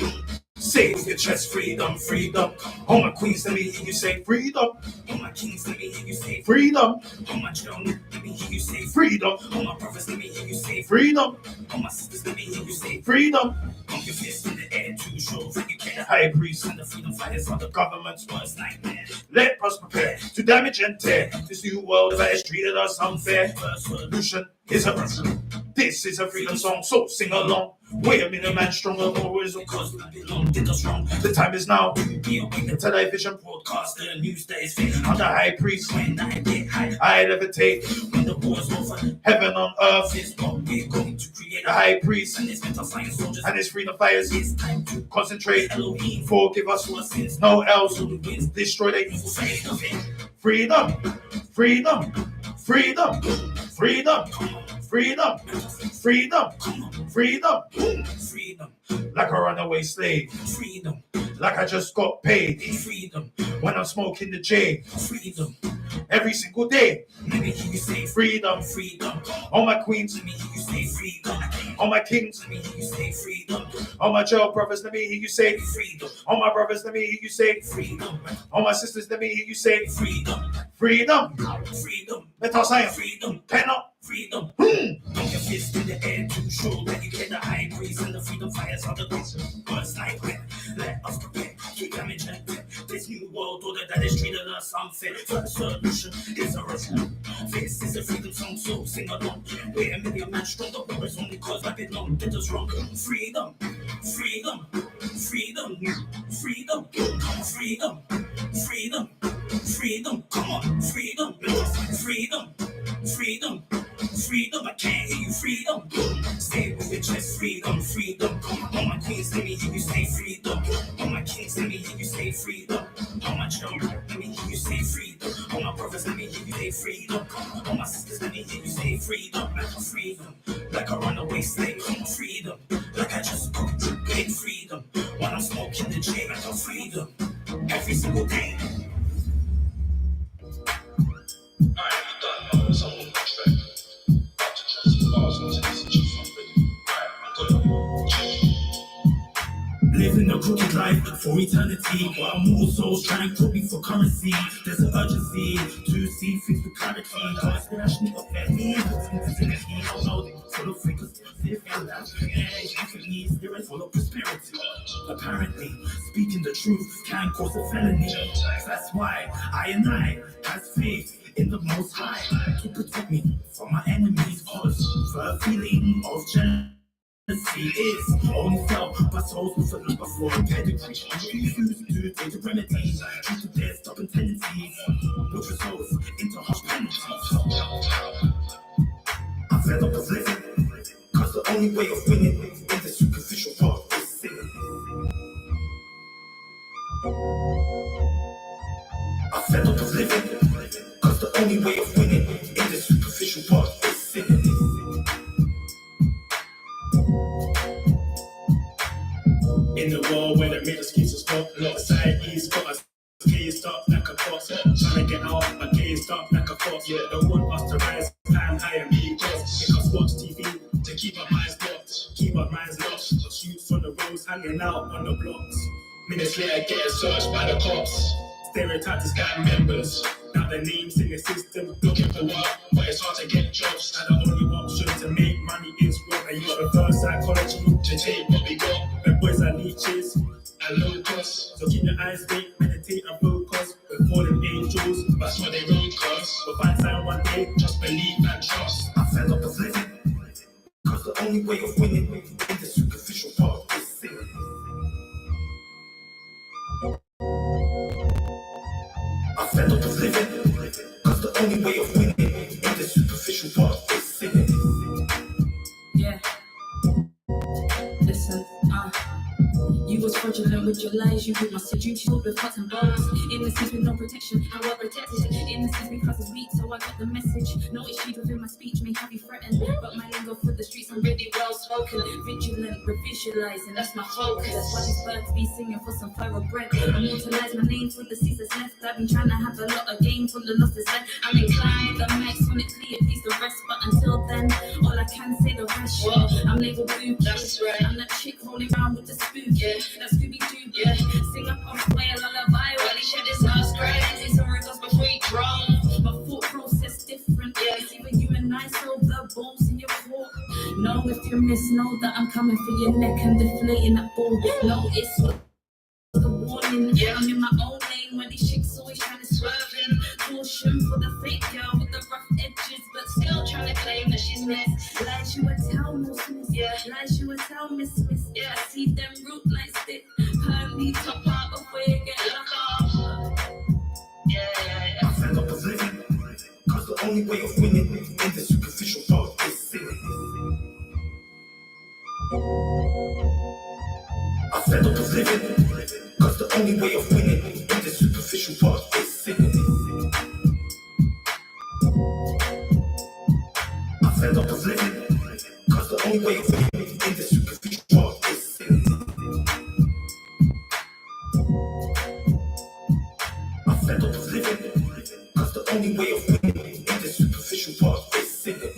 Say with your chest, freedom, freedom. All my queens, let me hear you say freedom. All my kings, let me hear you say freedom. All my children, let me hear you say freedom. All my brothers, let me hear you say freedom. All my sisters, let me hear you say freedom. Pump your fist in the air to show that you can. High priest and the freedom fighters are the government's worst nightmare. Let us prepare to damage and tear this new world that has treated us unfair. First solution is a revolution. This is a freedom song, so sing along. Wait a minute, man, stronger always because we belong, did us wrong. The time is now to be a television broadcaster, news that is fit. I'm the high priest. When I get high, I levitate. When the war's over, heaven on earth is what we're going to create. The high priest and his Metascience soldiers and his freedom fires. It's time to concentrate. Elohim, forgive us our sins. No else will win. Destroy the evil face of it. Freedom, freedom, freedom, freedom, freedom, freedom, freedom, freedom, like a runaway slave. Freedom, like I just got paid. Freedom, when I'm smoking the J. Freedom, every single day. Let me hear you say freedom, freedom. All my queens, let me hear you say freedom. All my kings, let me hear you say freedom. All my child brothers, let me hear you say freedom. All my brothers, let me hear you say freedom. All my sisters, let me hear you say freedom. Freedom, freedom, Metascience, freedom, pen up, freedom. Put your fist in the air to show that you get the high praise and the freedom fires on the words like when. Let us prepare, keep damage and this new world order that is treating us unfair. First solution is a revolution. This is a freedom song, so sing along. We're a million man strong, the war is only cause I belong, did us wrong. Freedom, freedom, freedom, freedom, freedom, freedom, freedom, come on, freedom, freedom, freedom, freedom, I can't hear you, freedom. Stay with your chest, freedom, freedom. All my queens, let me hear you say freedom. All my kings, let me hear you say freedom. All my children, let me hear you say freedom. All my brothers, let me hear you say freedom. All my sisters, let me hear you say freedom. Like a freedom, like a runaway slave. Freedom, like I just cooked to big freedom. When I'm smoking the J, like a freedom. Every single day. Living a crooked life for eternity, while more souls trying to me for currency. There's an urgency to see things with clarity. God's passionate of their needs, vicinity, loading full of fakers, live in life, infinitely spirit full of prosperity. Apparently, speaking the truth can cause a felony. That's why I has faith in the Most High to protect me from my enemies. Cause the feeling of jealousy is only felt by souls with a number for a pedigree. Refuse to take the remedies, due to their stubborn tendencies, which results into harsh penalties. I'm fed up of living, cause the only way of winning in the superficial world is sinning. I'm fed up of living, cause the only way of winning in the superficial world is sinning. In the world where the middle keeps us top, society's got us caged up like a fox. Trying to get out, but caged up like a fox. Yeah, don't want us to rise but mine's lost. Got shoots on the roads, hanging out on the blocks. Minutes later, getting searched by the cops. Stereotyped as gang members. Now the names in the system, looking for work, but it's hard to get jobs. Now the only option to make money is work. And you prefer psychology to take what we got. The boys are leeches and low cost. So keep your eyes big, meditate and focus. We're fallen angels, that's what they wrote us. We'll find sign one day, just believe and trust. I fell up of living, cause the only way of winning in the superficial part is sinning. I fell up of living, cause the only way of winning in the superficial part is sinning. Yeah. Listen, you was fraudulent with your lies, you with my duty with hearts and bones. Innocence with no protection, I was protected. Innocence because it's weak, so I got the message. No issue within my speech may have you threatened, but my lingo for the streets I'm really well spoken. Vigilant, revisualizing, that's my focus. That's why these birds be singing for some fire bread. Immortalize my name for the seasons left. I've been trying to have a lot of game from the losses left. I'm inclined, the mic sonically, it please the rest, but until then, all I can say the rest. Well, I'm labeled blue, that's right. I'm that chick rolling around with the spook. Yeah, that's Scooby-Doo, yeah. Sing up on play a lullaby while he shed his last cry. His sorry goes before he drowned. My thought process different, yeah. See when you and I sold the balls in your court. No, if you miss, know that I'm coming for your neck and deflating that ball. No, it's the warning. Yeah, I'm in my own lane when these chicks always trying to swerve in. Caution for the fake girl with the rough edges, but still trying to claim that she's next. Lies you would tell, no miss. Yeah, lies you would tell, miss. Yeah, I see them root like stick. Pearly top out of way, get locked off. Yeah. I fell up of living, cause the only way of winning in the superficial part is sinning. I fell up of living, cause the only way of winning in the superficial part is sinning. I fell up of living, cause the only way of winning in the superficial part is sinning. I fell up of living, cause the only way of winning in the superficial part is sinning.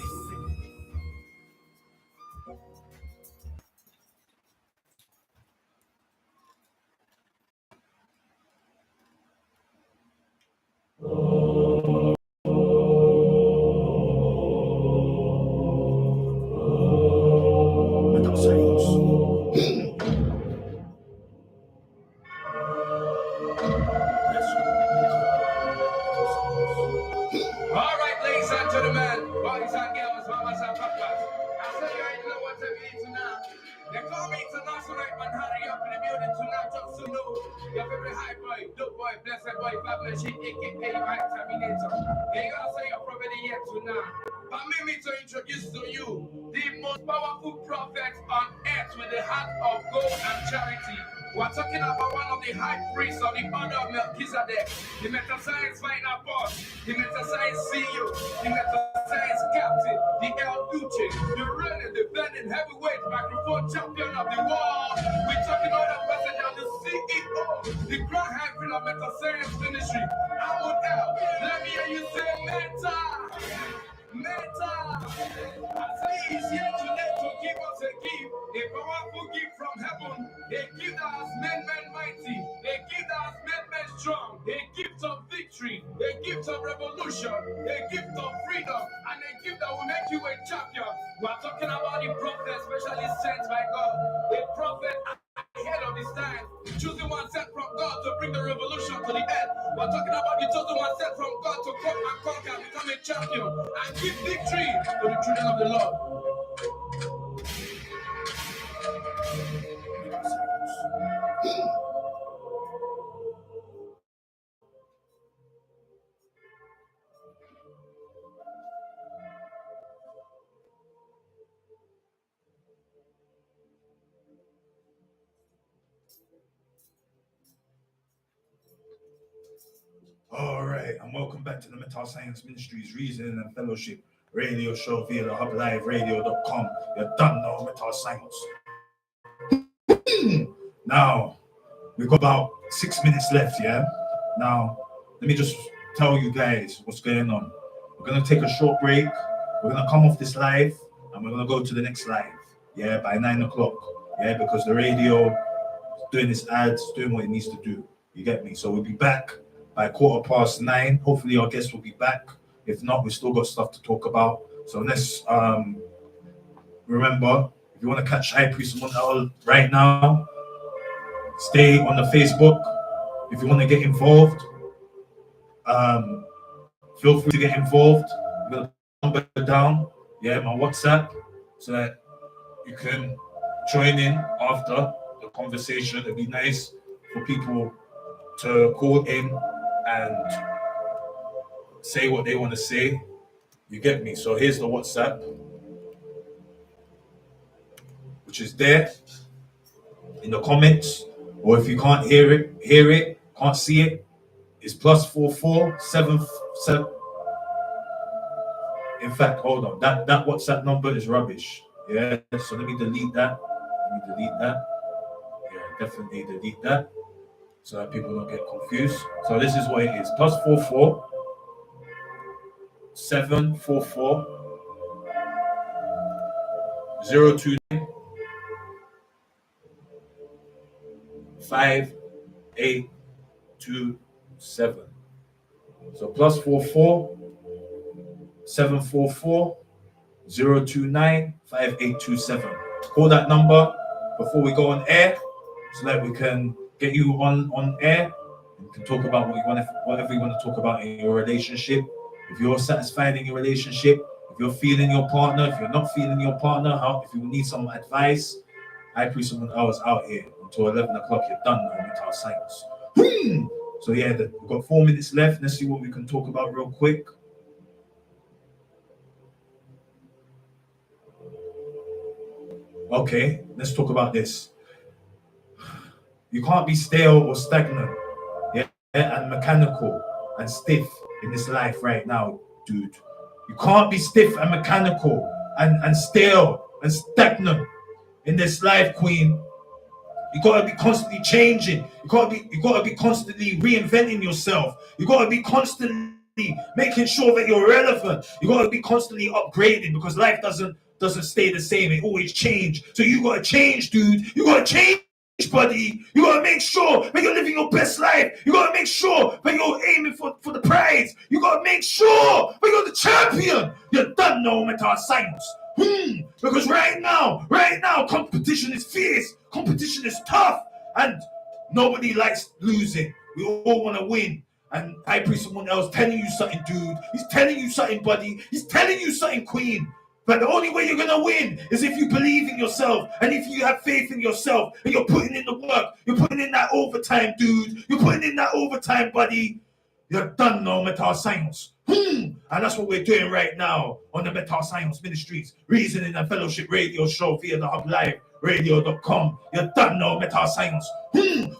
Alright, ladies and gentlemen, boys and girls, mamas and papas. I say you ain't know what I'm eating now. They call me international man, hurry up in the building tonight, just to know. Your favorite high boy, dope boy, blessed boy, fabulous shit, aka Vitaminator. They gonna say your prophet yet tonight. Permit me to introduce to you the most powerful prophet on earth with the heart of gold and charity. We're talking about one of the high priests of the order of Melchizedek, the Metascience final boss, the Metascience CEO, the Metascience captain, the El Duce, the reigning, defending heavyweight microphone champion of the world. We're talking about the person of the CEO, the grand high priest of Metascience Ministry. Ahmad El. Let me hear you say Meta. I say he's here today to give us a gift, a powerful gift from heaven, a gift that has made men mighty, a gift that has made men strong, a gift of victory, a gift of revolution, a gift of freedom, and a gift that will make you a champion. We are talking about the prophet, especially sent by God, a prophet ahead of his time, choosing one sent from God to bring the revolution to the earth. We're talking about the chosen one sent from God to come and conquer, become a champion, and give victory to the children of the Lord. All right, and welcome back to the Metascience Ministries Reason and Fellowship radio show via the hubliveradio.com. You're done now, Metascience. Now, we've got about 6 minutes left, yeah? Now, let me just tell you guys what's going on. We're going to take a short break. We're going to come off this live, and we're going to go to the next live. Yeah, by 9 o'clock. Yeah, because the radio is doing its ads, doing what it needs to do. You get me? So we'll be back by 9:15. Hopefully our guests will be back. If not, we still got stuff to talk about. So let's remember, if you want to catch High Priest Monel right now, stay on the Facebook. If you want to get involved, feel free to get involved. I'm gonna put the number down, yeah, my WhatsApp, so that you can join in after the conversation. It'd be nice for people to call in and say what they want to say. You get me? So here's the WhatsApp, which is there in the comments. Or if you can't hear it, can't see it, it's +4477. In fact, hold on. That WhatsApp number is rubbish. Yeah. So let me delete that. Yeah, definitely delete that, so that people don't get confused. So this is what it is: +44 744 029 5827. So +44 744 029 5827. Call that number before we go on air, so that we can get you on air. You can talk about whatever you want to talk about in your relationship. If you're satisfied in your relationship, if you're feeling your partner, if you're not feeling your partner, if you need some advice, High Priest Monel is out here until 11 o'clock. You're done now with our science. So yeah, we've got 4 minutes left. Let's see what we can talk about real quick. Okay, let's talk about this. You can't be stale or stagnant, yeah, and mechanical and stiff in this life right now, dude. You can't be stiff and mechanical and stale and stagnant in this life, Queen. You gotta be constantly changing. You gotta be constantly reinventing yourself. You gotta be constantly making sure that you're relevant. You gotta be constantly upgrading, because life doesn't stay the same. It always change. So you gotta change, dude. You gotta change, buddy. You gotta make sure that you're living your best life. You gotta make sure that you're aiming for the prize. You gotta make sure that you're the champion. You done know Metascience. Because right now, competition is fierce, competition is tough, and nobody likes losing. We all want to win. And High Priest someone else telling you something, dude. He's telling you something, buddy. He's telling you something, Queen. But the only way you're gonna win is if you believe in yourself, and if you have faith in yourself, and you're putting in the work. You're putting in that overtime, dude. You're putting in that overtime, buddy. You're done now, Metascience. And that's what we're doing right now on the Metascience Ministries Reasoning and Fellowship Radio Show via the Hub Live Radio.com. You're done now, Metascience.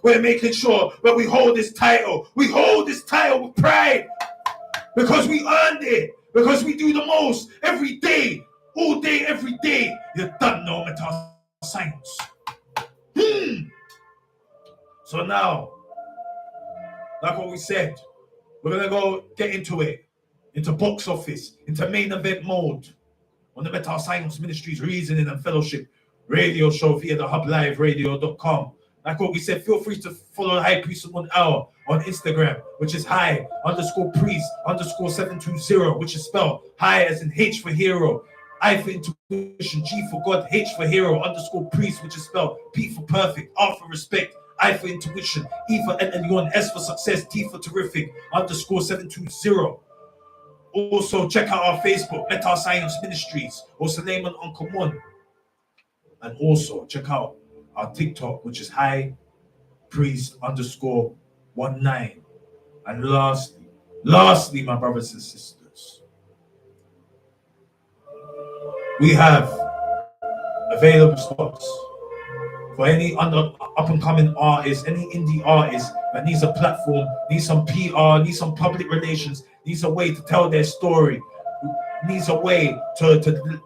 We're making sure that we hold this title. We hold this title with pride, because we earned it. Because we do the most every day, all day, every day. You're done now, Metascience. So now, like what we said, we're gonna go get into it, into box office, into main event mode on the Metascience Ministries Reasoning and Fellowship Radio Show via the Hub Live Radio.com. Like what we said, feel free to follow High Priest Monel on Instagram, which is high_priest_720, which is spelled high as in H for hero, I for intuition, G for God, H for hero, _priest, which is spelled P for perfect, R for respect, I for intuition, E for Elion, S for success, T for terrific, _720. Also, check out our Facebook, Metascience Ministries, or Suleiman Uncommon. And also, check out our TikTok, which is High Priest_19. And lastly, my brothers and sisters, we have available spots for any up-and-coming artist, any indie artist that needs a platform, needs some PR, needs some public relations, needs a way to tell their story, needs a way to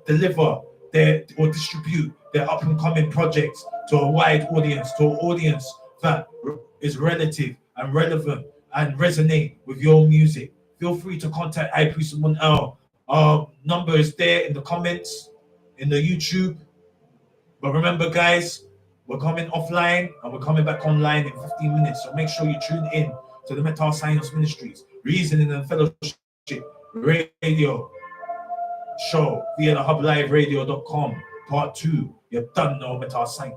deliver or distribute their up-and-coming projects to a wide audience, to an audience that is relative and relevant and resonate with your music. Feel free to contact High Priest Monel. Our number is there in the comments, in the YouTube. But remember, guys, we're coming offline and we're coming back online in 15 minutes. So make sure you tune in to the Metascience Ministries, Reasoning and Fellowship Radio show via the hubliveradio.com. Part 2. You done know Metascience.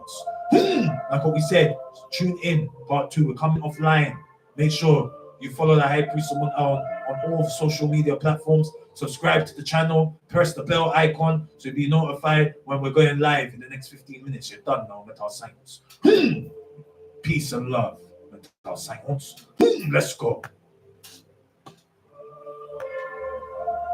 Like what we said, tune in. Part 2. We're coming offline. Make sure you follow the High Priest on all social media platforms. Subscribe to the channel. Press the bell icon so you'll be notified when we're going live in the next 15 minutes. You're done now, Metascience. Peace and love, Metascience. Let's go.